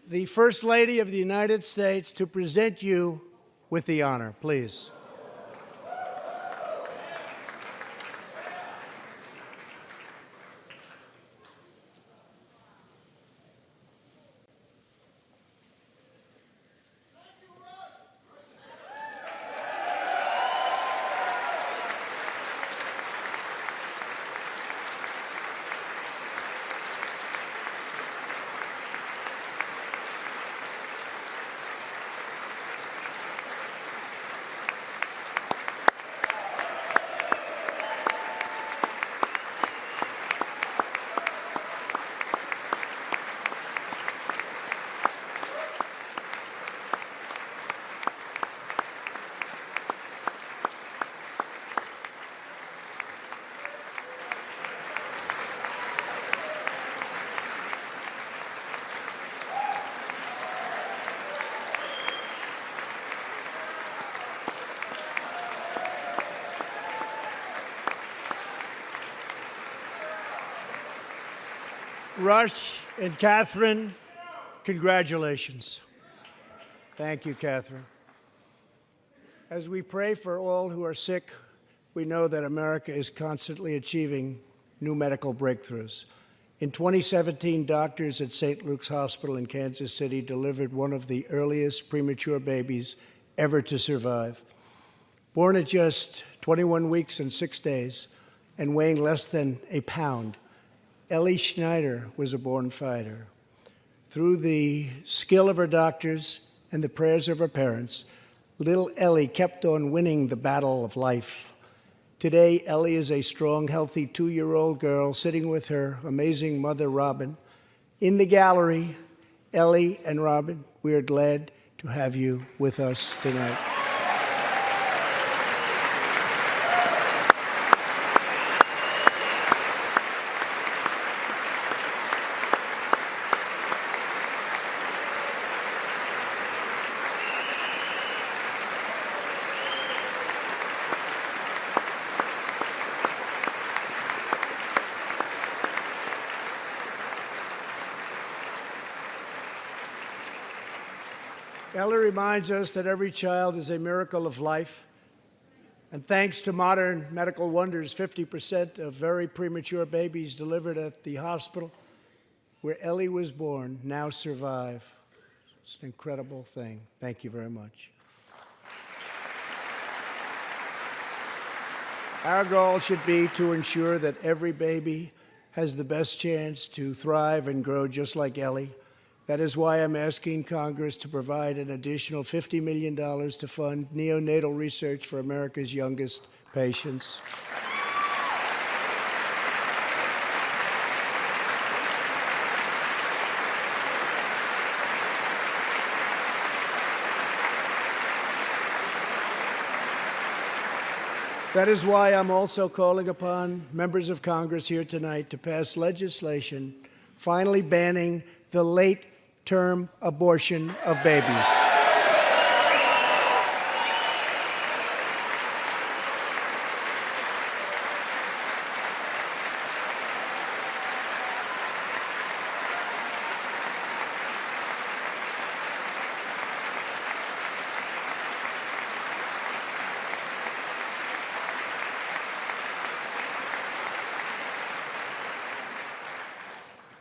the First Lady of the United States to present you with the honor, please. Rush and Catherine, congratulations. Thank you, Catherine. As we pray for all who are sick, we know that America is constantly achieving new medical breakthroughs. In 2017, doctors at St. Luke's Hospital in Kansas City delivered one of the earliest premature babies ever to survive. Born at just 21 weeks and 6 days and weighing less than a pound, Ellie Schneider was a born fighter. Through the skill of her doctors and the prayers of her parents, little Ellie kept on winning the battle of life. Today, Ellie is a strong, healthy 2-year-old girl sitting with her amazing mother, Robin. In the gallery, Ellie and Robin, we are glad to have you with us tonight. Ellie reminds us that every child is a miracle of life. And thanks to modern medical wonders, 50% of very premature babies delivered at the hospital where Ellie was born now survive. It's an incredible thing. Thank you very much. Our goal should be to ensure that every baby has the best chance to thrive and grow just like Ellie. That is why I'm asking Congress to provide an additional $50 million to fund neonatal research for America's youngest patients. That is why I'm also calling upon members of Congress here tonight to pass legislation finally banning the late-term abortion of babies.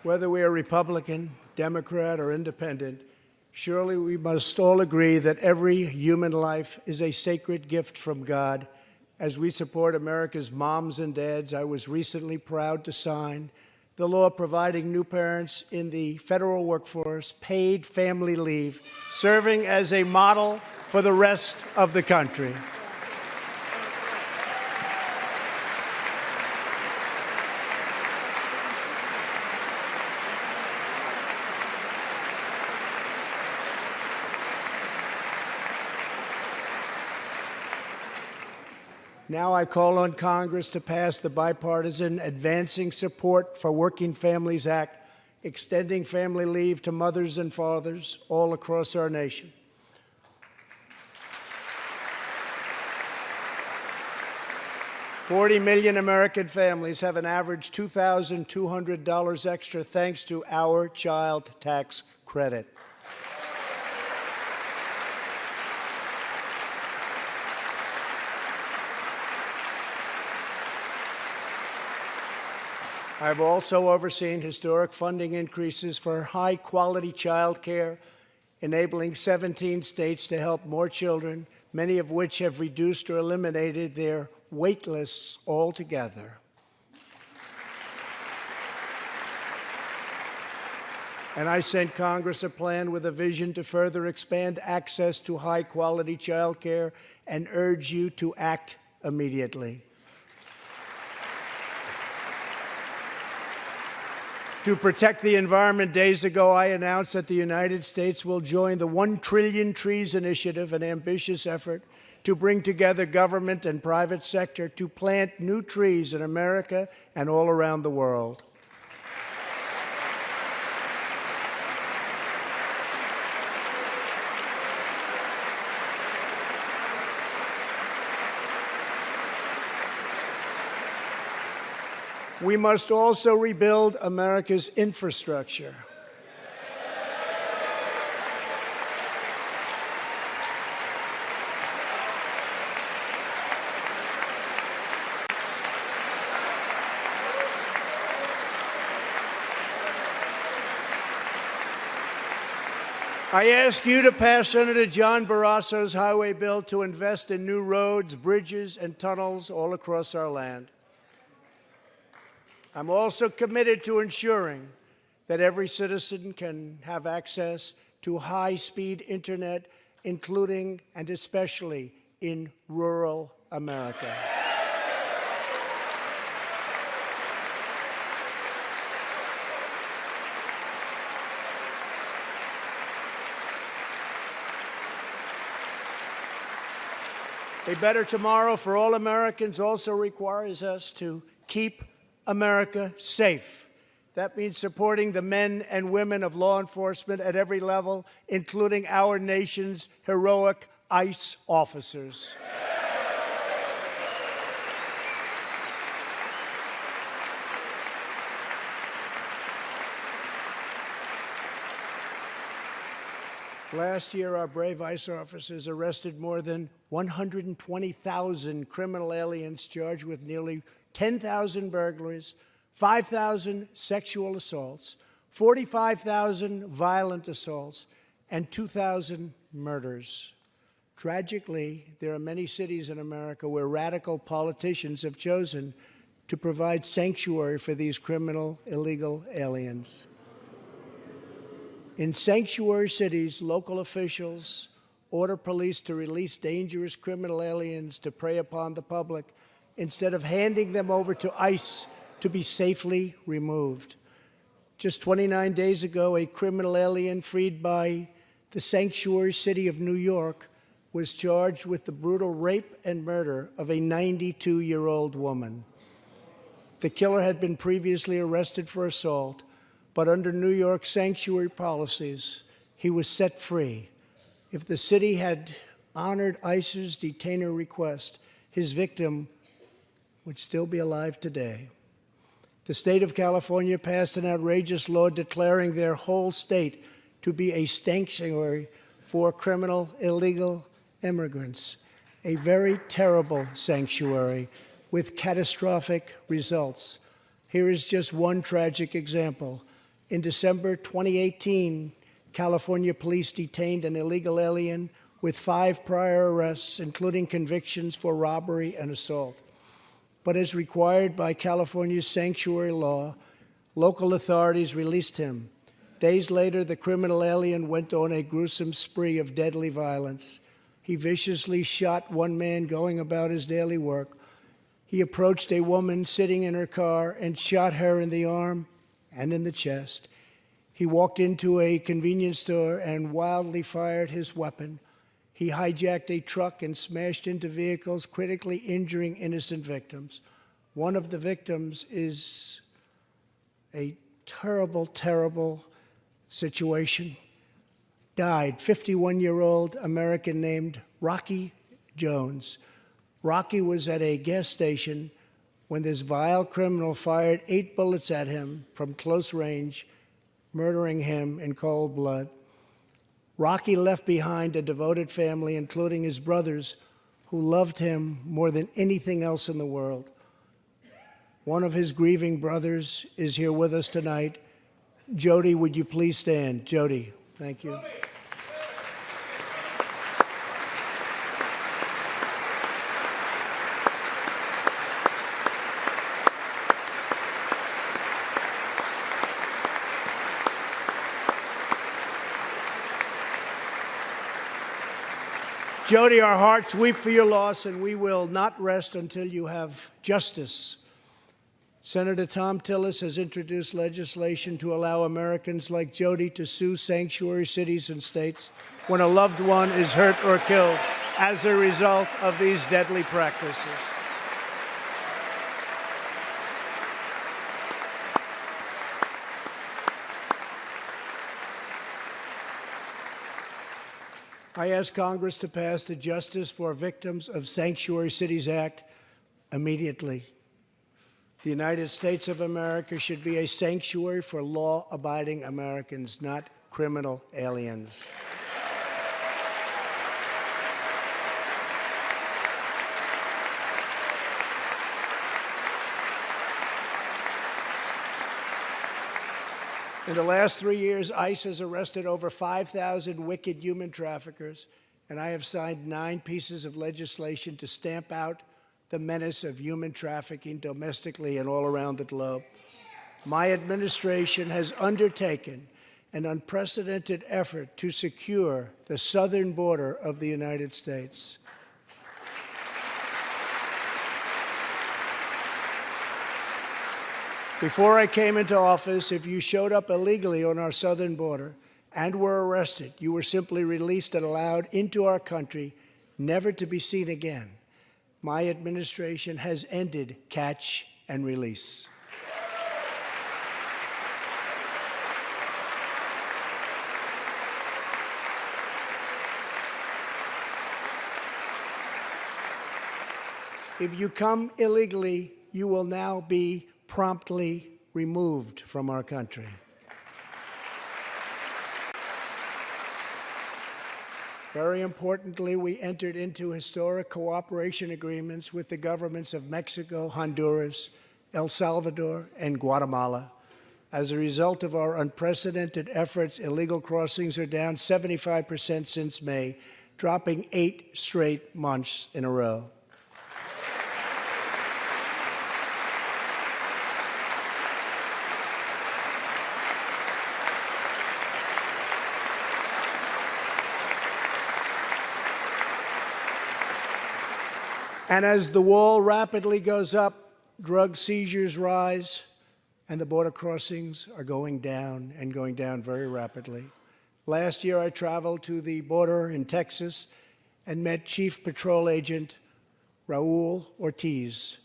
Whether we are Republican, Democrat, or Independent, surely we must all agree that every human life is a sacred gift from God. As we support America's moms and dads, I was recently proud to sign the law providing new parents in the federal workforce paid family leave, serving as a model for the rest of the country. Now I call on Congress to pass the bipartisan Advancing Support for Working Families Act, extending family leave to mothers and fathers all across our nation. $40 million American families have an average $2,200 extra thanks to our child tax credit. I've also overseen historic funding increases for high-quality child care, enabling 17 states to help more children, many of which have reduced or eliminated their wait lists altogether. And I sent Congress a plan with a vision to further expand access to high-quality child care and urge you to act immediately. To protect the environment, days ago, I announced that the United States will join the 1 Trillion Trees Initiative, an ambitious effort to bring together government and private sector to plant new trees in America and all around the world. We must also rebuild America's infrastructure. I ask you to pass Senator John Barrasso's highway bill to invest in new roads, bridges, and tunnels all across our land. I'm also committed to ensuring that every citizen can have access to high-speed internet, including and especially in rural America. A better tomorrow for all Americans also requires us to keep America safe. That means supporting the men and women of law enforcement at every level, including our nation's heroic ICE officers. Last year, our brave ICE officers arrested more than 120,000 criminal aliens charged with nearly 10,000 burglaries, 5,000 sexual assaults, 45,000 violent assaults, and 2,000 murders. Tragically, there are many cities in America where radical politicians have chosen to provide sanctuary for these criminal illegal aliens. In sanctuary cities, local officials order police to release dangerous criminal aliens to prey upon the public instead of handing them over to ICE to be safely removed. Just 29 days ago, a criminal alien freed by the sanctuary city of New York was charged with the brutal rape and murder of a 92-year-old woman. The killer had been previously arrested for assault, but under New York's sanctuary policies, he was set free. If the city had honored ICE's detainer request, his victim would still be alive today. The state of California passed an outrageous law declaring their whole state to be a sanctuary for criminal illegal immigrants, a very terrible sanctuary with catastrophic results. Here is just one tragic example. In December 2018, California police detained an illegal alien with 5 prior arrests, including convictions for robbery and assault. But as required by California's sanctuary law, local authorities released him. Days later, the criminal alien went on a gruesome spree of deadly violence. He viciously shot one man going about his daily work. He approached a woman sitting in her car and shot her in the arm and in the chest. He walked into a convenience store and wildly fired his weapon. He hijacked a truck and smashed into vehicles, critically injuring innocent victims. One of the victims is a terrible, terrible situation. Died, 51-year-old American named Rocky Jones. Rocky was at a gas station when this vile criminal fired 8 bullets at him from close range, murdering him in cold blood. Rocky left behind a devoted family, including his brothers, who loved him more than anything else in the world. One of his grieving brothers is here with us tonight. Jody, would you please stand? Jody, thank you. Jody, our hearts weep for your loss, and we will not rest until you have justice. Senator Tom Tillis has introduced legislation to allow Americans like Jody to sue sanctuary cities and states when a loved one is hurt or killed as a result of these deadly practices. I ask Congress to pass the Justice for Victims of Sanctuary Cities Act immediately. The United States of America should be a sanctuary for law-abiding Americans, not criminal aliens. In the last 3 years, ICE has arrested over 5,000 wicked human traffickers, and I have signed 9 pieces of legislation to stamp out the menace of human trafficking domestically and all around the globe. My administration has undertaken an unprecedented effort to secure the southern border of the United States. Before I came into office, if you showed up illegally on our southern border and were arrested, you were simply released and allowed into our country, never to be seen again. My administration has ended catch and release. If you come illegally, you will now be promptly removed from our country. Very importantly, we entered into historic cooperation agreements with the governments of Mexico, Honduras, El Salvador, and Guatemala. As a result of our unprecedented efforts, illegal crossings are down 75% since May, dropping 8 straight months in a row. And as the wall rapidly goes up, drug seizures rise, and the border crossings are going down and going down very rapidly. Last year, I traveled to the border in Texas and met Chief Patrol Agent Raul Ortiz.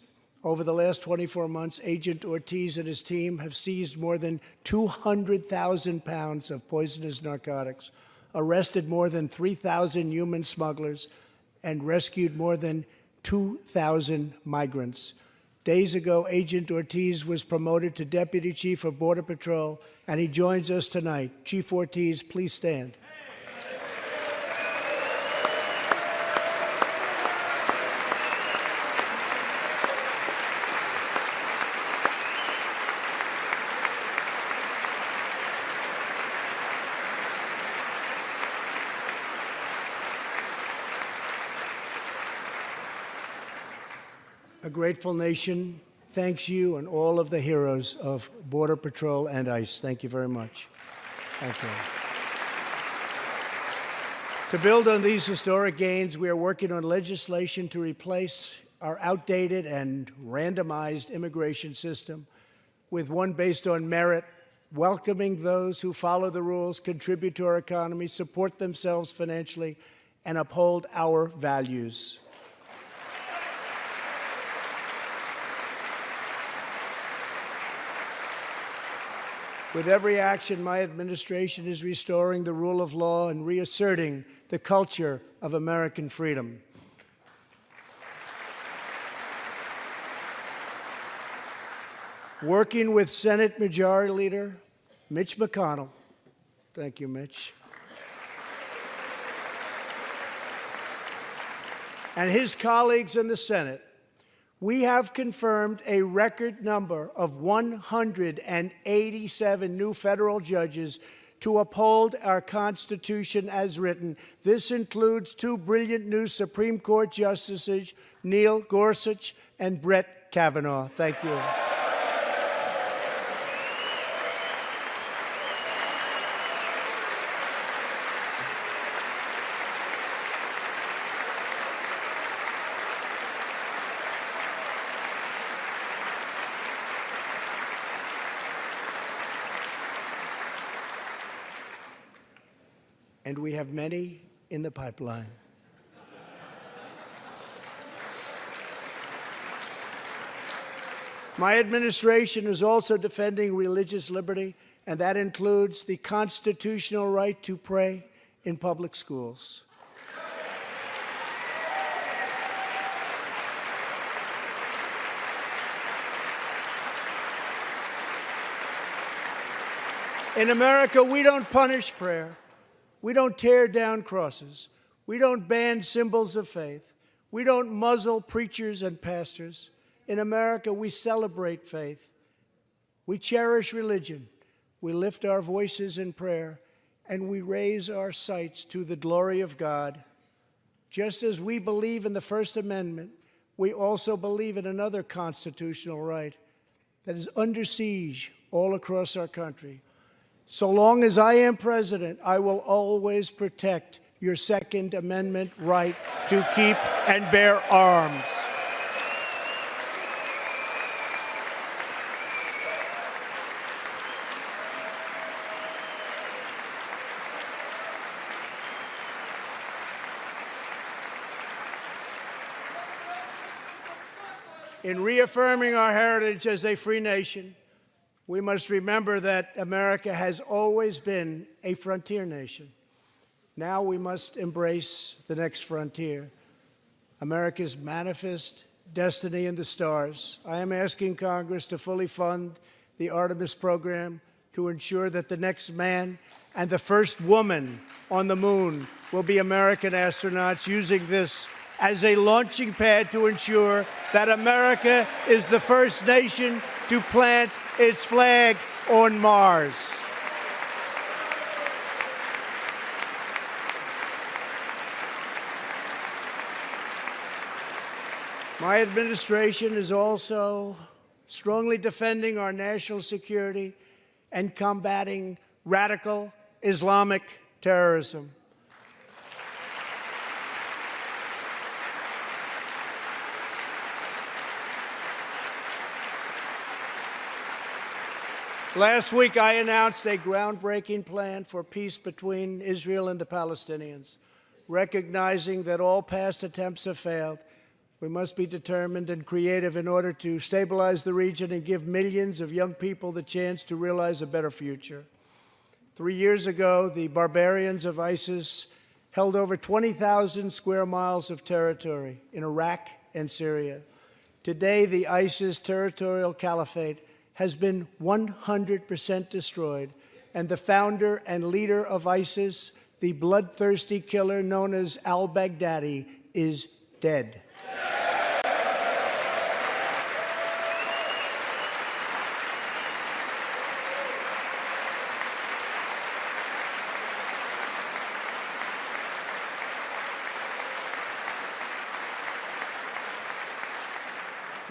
Over the last 24 months, Agent Ortiz and his team have seized more than 200,000 pounds of poisonous narcotics, arrested more than 3,000 human smugglers, and rescued more than 2,000 migrants. Days ago, Agent Ortiz was promoted to Deputy Chief of Border Patrol, and he joins us tonight. Chief Ortiz, please stand. A grateful nation thanks you and all of the heroes of Border Patrol and ICE. Thank you very much. Thank you. To build on these historic gains, we are working on legislation to replace our outdated and randomized immigration system with one based on merit, welcoming those who follow the rules, contribute to our economy, support themselves financially, and uphold our values. With every action, my administration is restoring the rule of law and reasserting the culture of American freedom. Working with Senate Majority Leader Mitch McConnell, thank you, Mitch, and his colleagues in the Senate, we have confirmed a record number of 187 new federal judges to uphold our Constitution as written. This includes 2 brilliant new Supreme Court justices, Neil Gorsuch and Brett Kavanaugh. Thank you. And we have many in the pipeline. My administration is also defending religious liberty, and that includes the constitutional right to pray in public schools. In America, we don't punish prayer. We don't tear down crosses. We don't ban symbols of faith. We don't muzzle preachers and pastors. In America, we celebrate faith. We cherish religion. We lift our voices in prayer, and we raise our sights to the glory of God. Just as we believe in the First Amendment, we also believe in another constitutional right that is under siege all across our country. So long as I am president, I will always protect your Second Amendment right to keep and bear arms. In reaffirming our heritage as a free nation, we must remember that America has always been a frontier nation. Now we must embrace the next frontier, America's manifest destiny in the stars. I am asking Congress to fully fund the Artemis program to ensure that the next man and the first woman on the moon will be American astronauts, using this as a launching pad to ensure that America is the first nation to plant its flag on Mars. My administration is also strongly defending our national security and combating radical Islamic terrorism. Last week, I announced a groundbreaking plan for peace between Israel and the Palestinians. Recognizing that all past attempts have failed, we must be determined and creative in order to stabilize the region and give millions of young people the chance to realize a better future. 3 years ago, the barbarians of ISIS held over 20,000 square miles of territory in Iraq and Syria. Today, the ISIS territorial caliphate has been 100% destroyed, and the founder and leader of ISIS, the bloodthirsty killer known as al-Baghdadi, is dead.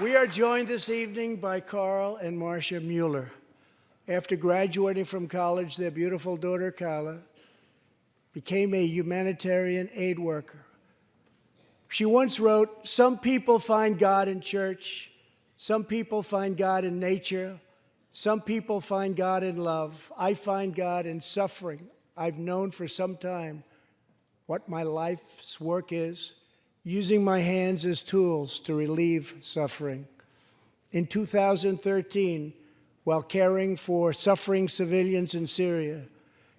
We are joined this evening by Carl and Marcia Muller. After graduating from college, their beautiful daughter, Carla, became a humanitarian aid worker. She once wrote, "Some people find God in church. Some people find God in nature. Some people find God in love. I find God in suffering. I've known for some time what my life's work is, using my hands as tools to relieve suffering." In 2013, while caring for suffering civilians in Syria,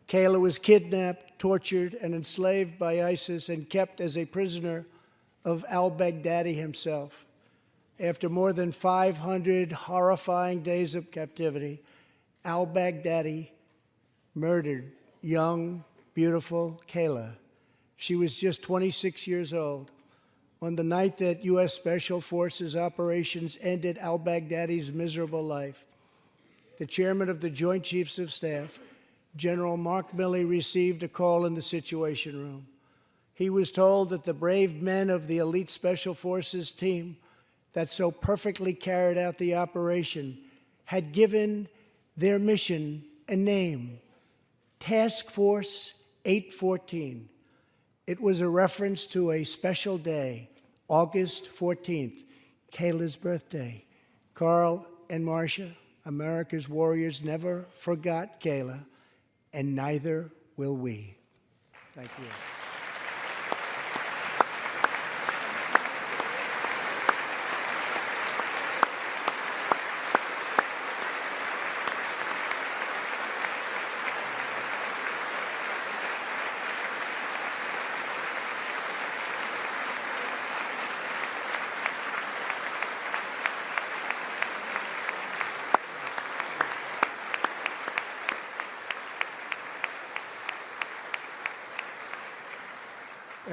Kayla was kidnapped, tortured, and enslaved by ISIS and kept as a prisoner of al-Baghdadi himself. After more than 500 horrifying days of captivity, al-Baghdadi murdered young, beautiful Kayla. She was just 26 years old. On the night that U.S. Special Forces operations ended al-Baghdadi's miserable life, the chairman of the Joint Chiefs of Staff, General Mark Milley, received a call in the Situation Room. He was told that the brave men of the elite Special Forces team that so perfectly carried out the operation had given their mission a name, Task Force 814. It was a reference to a special day, August 14th, Kayla's birthday. Carl and Marcia, America's warriors, never forgot Kayla, and neither will we. Thank you.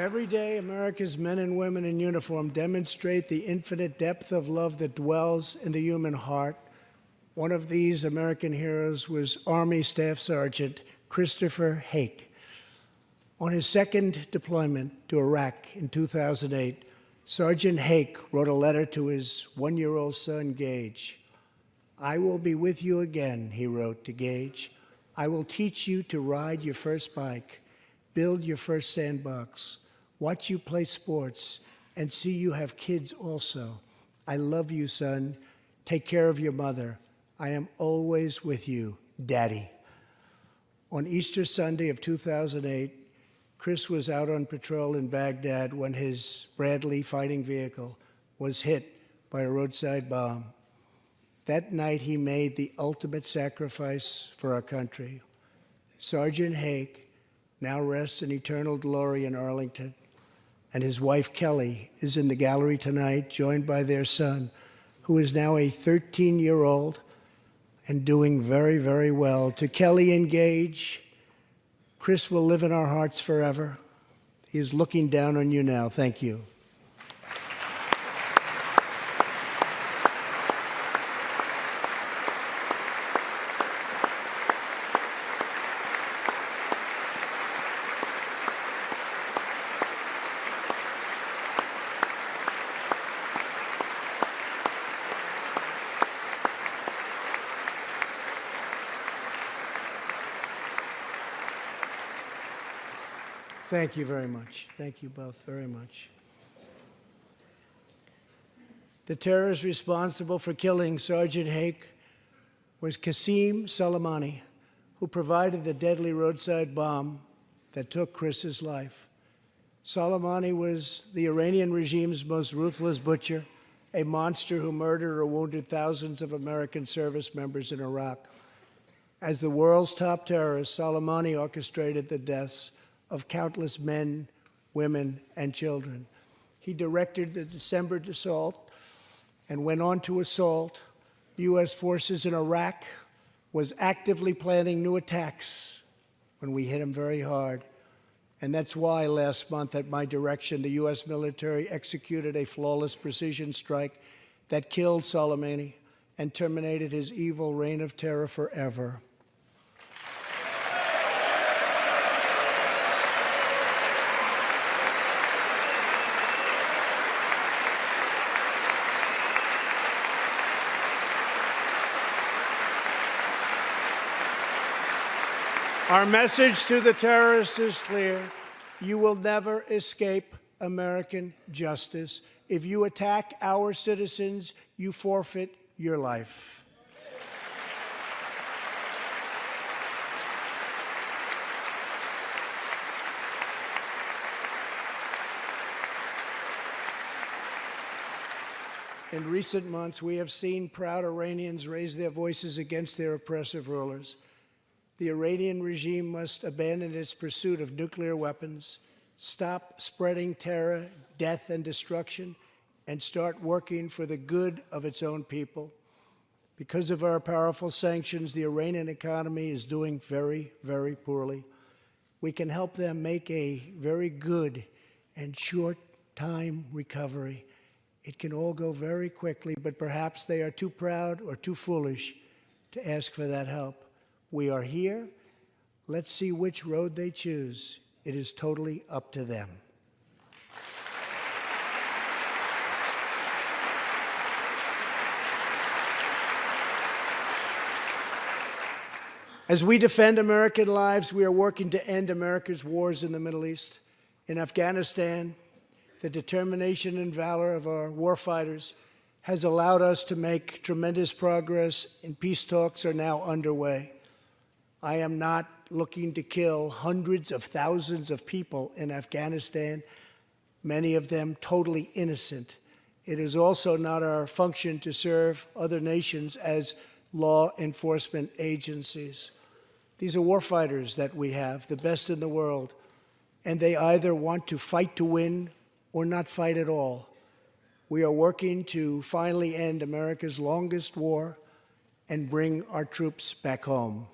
Every day, America's men and women in uniform demonstrate the infinite depth of love that dwells in the human heart. One of these American heroes was Army Staff Sergeant Christopher Hake. On his second deployment to Iraq in 2008, Sergeant Hake wrote a letter to his one-year-old son, Gage. "I will be with you again," he wrote to Gage. "I will teach you to ride your first bike, build your first sandbox, watch you play sports, and see you have kids also. I love you, son. Take care of your mother. I am always with you, Daddy." On Easter Sunday of 2008, Chris was out on patrol in Baghdad when his Bradley fighting vehicle was hit by a roadside bomb. That night, he made the ultimate sacrifice for our country. Sergeant Hake now rests in eternal glory in Arlington, and his wife, Kelly, is in the gallery tonight, joined by their son, who is now a 13-year-old and doing very, very well. To Kelly and Gage, Chris will live in our hearts forever. He is looking down on you now. Thank you. Thank you very much. Thank you both very much. The terrorist responsible for killing Sergeant Hake was Qasem Soleimani, who provided the deadly roadside bomb that took Chris's life. Soleimani was the Iranian regime's most ruthless butcher, a monster who murdered or wounded thousands of American service members in Iraq. As the world's top terrorist, Soleimani orchestrated the deaths of countless men, women, and children. He directed the December assault and went on to assault U.S. forces in Iraq, was actively planning new attacks when we hit him very hard. And that's why last month, at my direction, the U.S. military executed a flawless precision strike that killed Soleimani and terminated his evil reign of terror forever. Our message to the terrorists is clear. You will never escape American justice. If you attack our citizens, you forfeit your life. In recent months, we have seen proud Iranians raise their voices against their oppressive rulers. The Iranian regime must abandon its pursuit of nuclear weapons, stop spreading terror, death, and destruction, and start working for the good of its own people. Because of our powerful sanctions, the Iranian economy is doing very, very poorly. We can help them make a very good and short-time recovery. It can all go very quickly, but perhaps they are too proud or too foolish to ask for that help. We are here. Let's see which road they choose. It is totally up to them. As we defend American lives, we are working to end America's wars in the Middle East. In Afghanistan, the determination and valor of our warfighters has allowed us to make tremendous progress, and peace talks are now underway. I am not looking to kill hundreds of thousands of people in Afghanistan, many of them totally innocent. It is also not our function to serve other nations as law enforcement agencies. These are warfighters that we have, the best in the world, and they either want to fight to win or not fight at all. We are working to finally end America's longest war and bring our troops back home.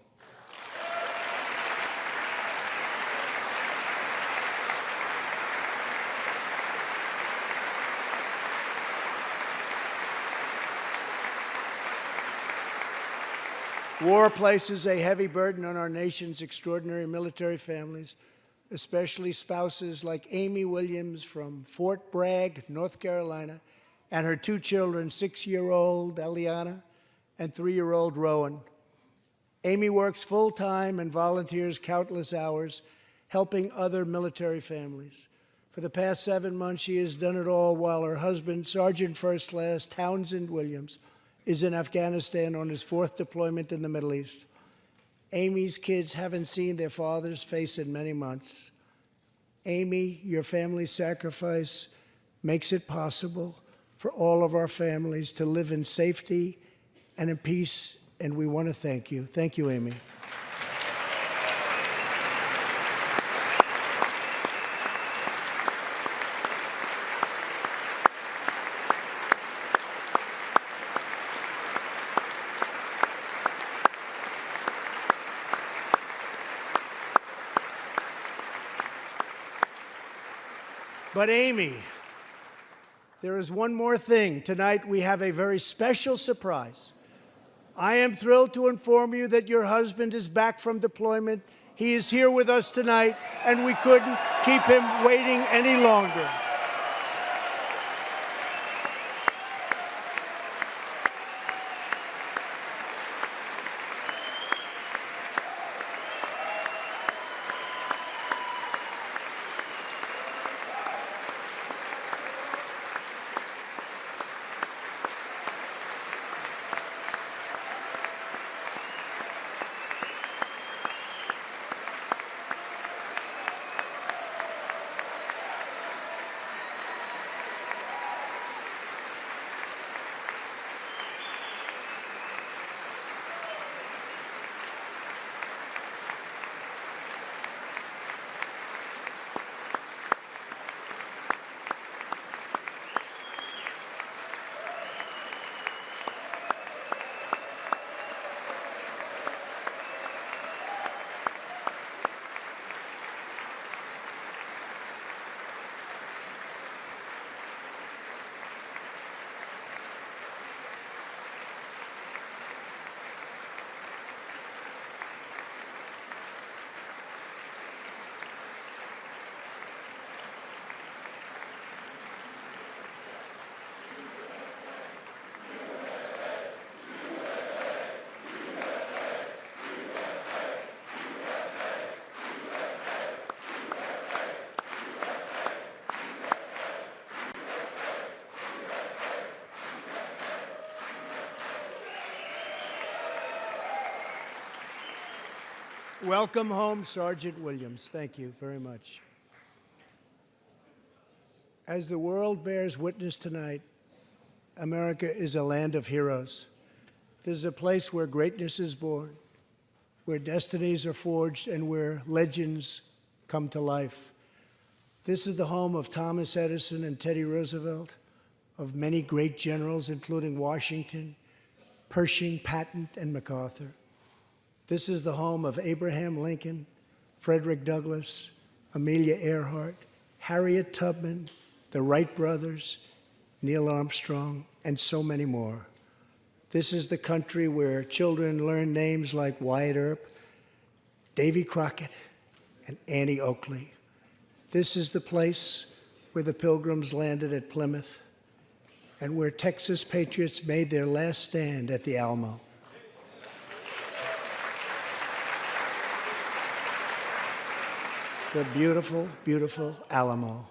War places a heavy burden on our nation's extraordinary military families, especially spouses like Amy Williams from Fort Bragg, North Carolina, and her two children, 6-year-old Eliana and 3-year-old Rowan. Amy works full-time and volunteers countless hours helping other military families. For the past 7 months, she has done it all while her husband, Sergeant First Class Townsend Williams, is in Afghanistan on his 4th deployment in the Middle East. Amy's kids haven't seen their father's face in many months. Amy, your family's sacrifice makes it possible for all of our families to live in safety and in peace, and we want to thank you. Thank you, Amy. But Amy, there is one more thing. Tonight we have a very special surprise. I am thrilled to inform you that your husband is back from deployment. He is here with us tonight, and we couldn't keep him waiting any longer. Welcome home, Sergeant Williams. Thank you very much. As the world bears witness tonight, America is a land of heroes. This is a place where greatness is born, where destinies are forged, and where legends come to life. This is the home of Thomas Edison and Teddy Roosevelt, of many great generals, including Washington, Pershing, Patton, and MacArthur. This is the home of Abraham Lincoln, Frederick Douglass, Amelia Earhart, Harriet Tubman, the Wright brothers, Neil Armstrong, and so many more. This is the country where children learn names like Wyatt Earp, Davy Crockett, and Annie Oakley. This is the place where the Pilgrims landed at Plymouth and where Texas patriots made their last stand at the Alamo. The beautiful, beautiful Alamo.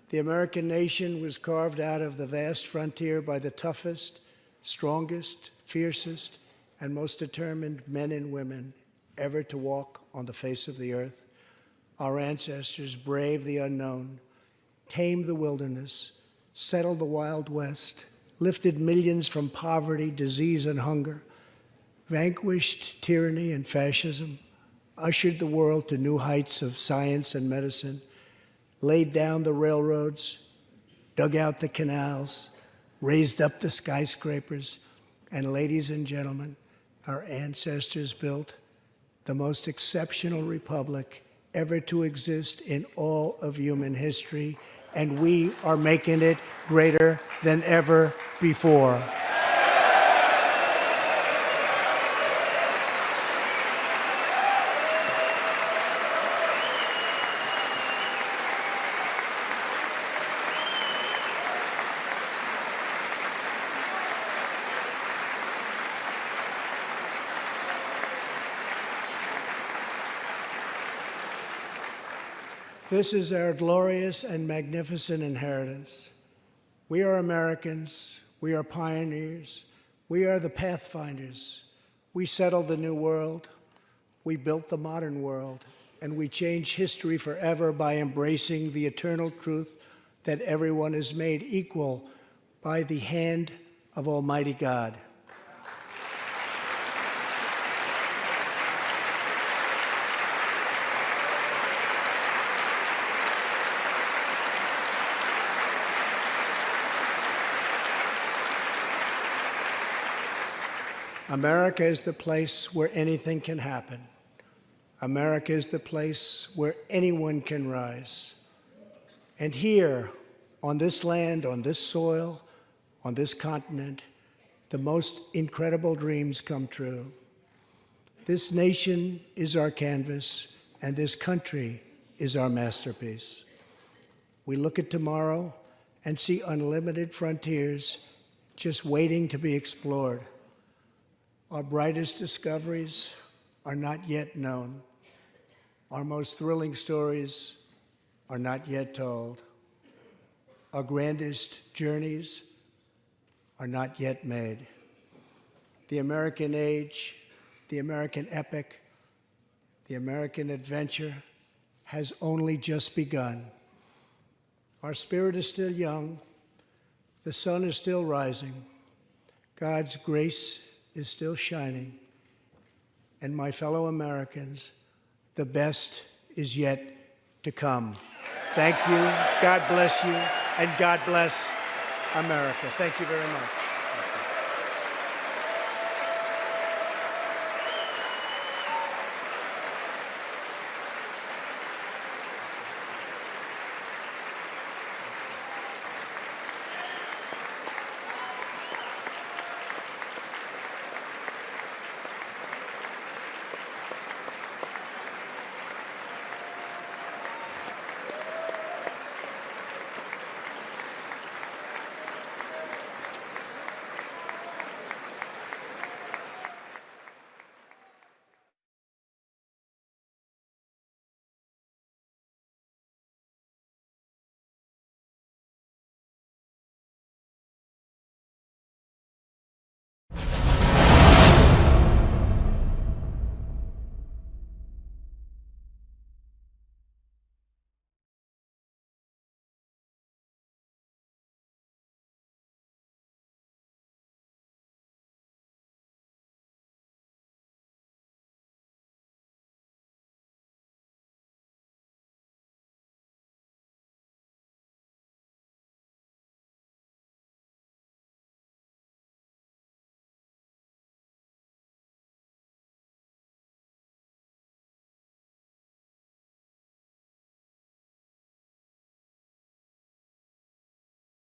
The American nation was carved out of the vast frontier by the toughest, strongest, fiercest, and most determined men and women ever to walk on the face of the earth. Our ancestors braved the unknown, tamed the wilderness, settled the Wild West, lifted millions from poverty, disease, and hunger, vanquished tyranny and fascism, ushered the world to new heights of science and medicine, laid down the railroads, dug out the canals, raised up the skyscrapers, and ladies and gentlemen, our ancestors built the most exceptional republic ever to exist in all of human history, and we are making it greater than ever before. This is our glorious and magnificent inheritance. We are Americans. We are pioneers. We are the pathfinders. We settled the new world. We built the modern world. And we change history forever by embracing the eternal truth that everyone is made equal by the hand of Almighty God. America is the place where anything can happen. America is the place where anyone can rise. And here, on this land, on this soil, on this continent, the most incredible dreams come true. This nation is our canvas, and this country is our masterpiece. We look at tomorrow and see unlimited frontiers just waiting to be explored. Our brightest discoveries are not yet known. Our most thrilling stories are not yet told. Our grandest journeys are not yet made. The American age, the American epic, the American adventure has only just begun. Our spirit is still young. The sun is still rising. God's grace is still shining. And my fellow Americans, the best is yet to come. Thank you, God bless you, and God bless America. Thank you very much.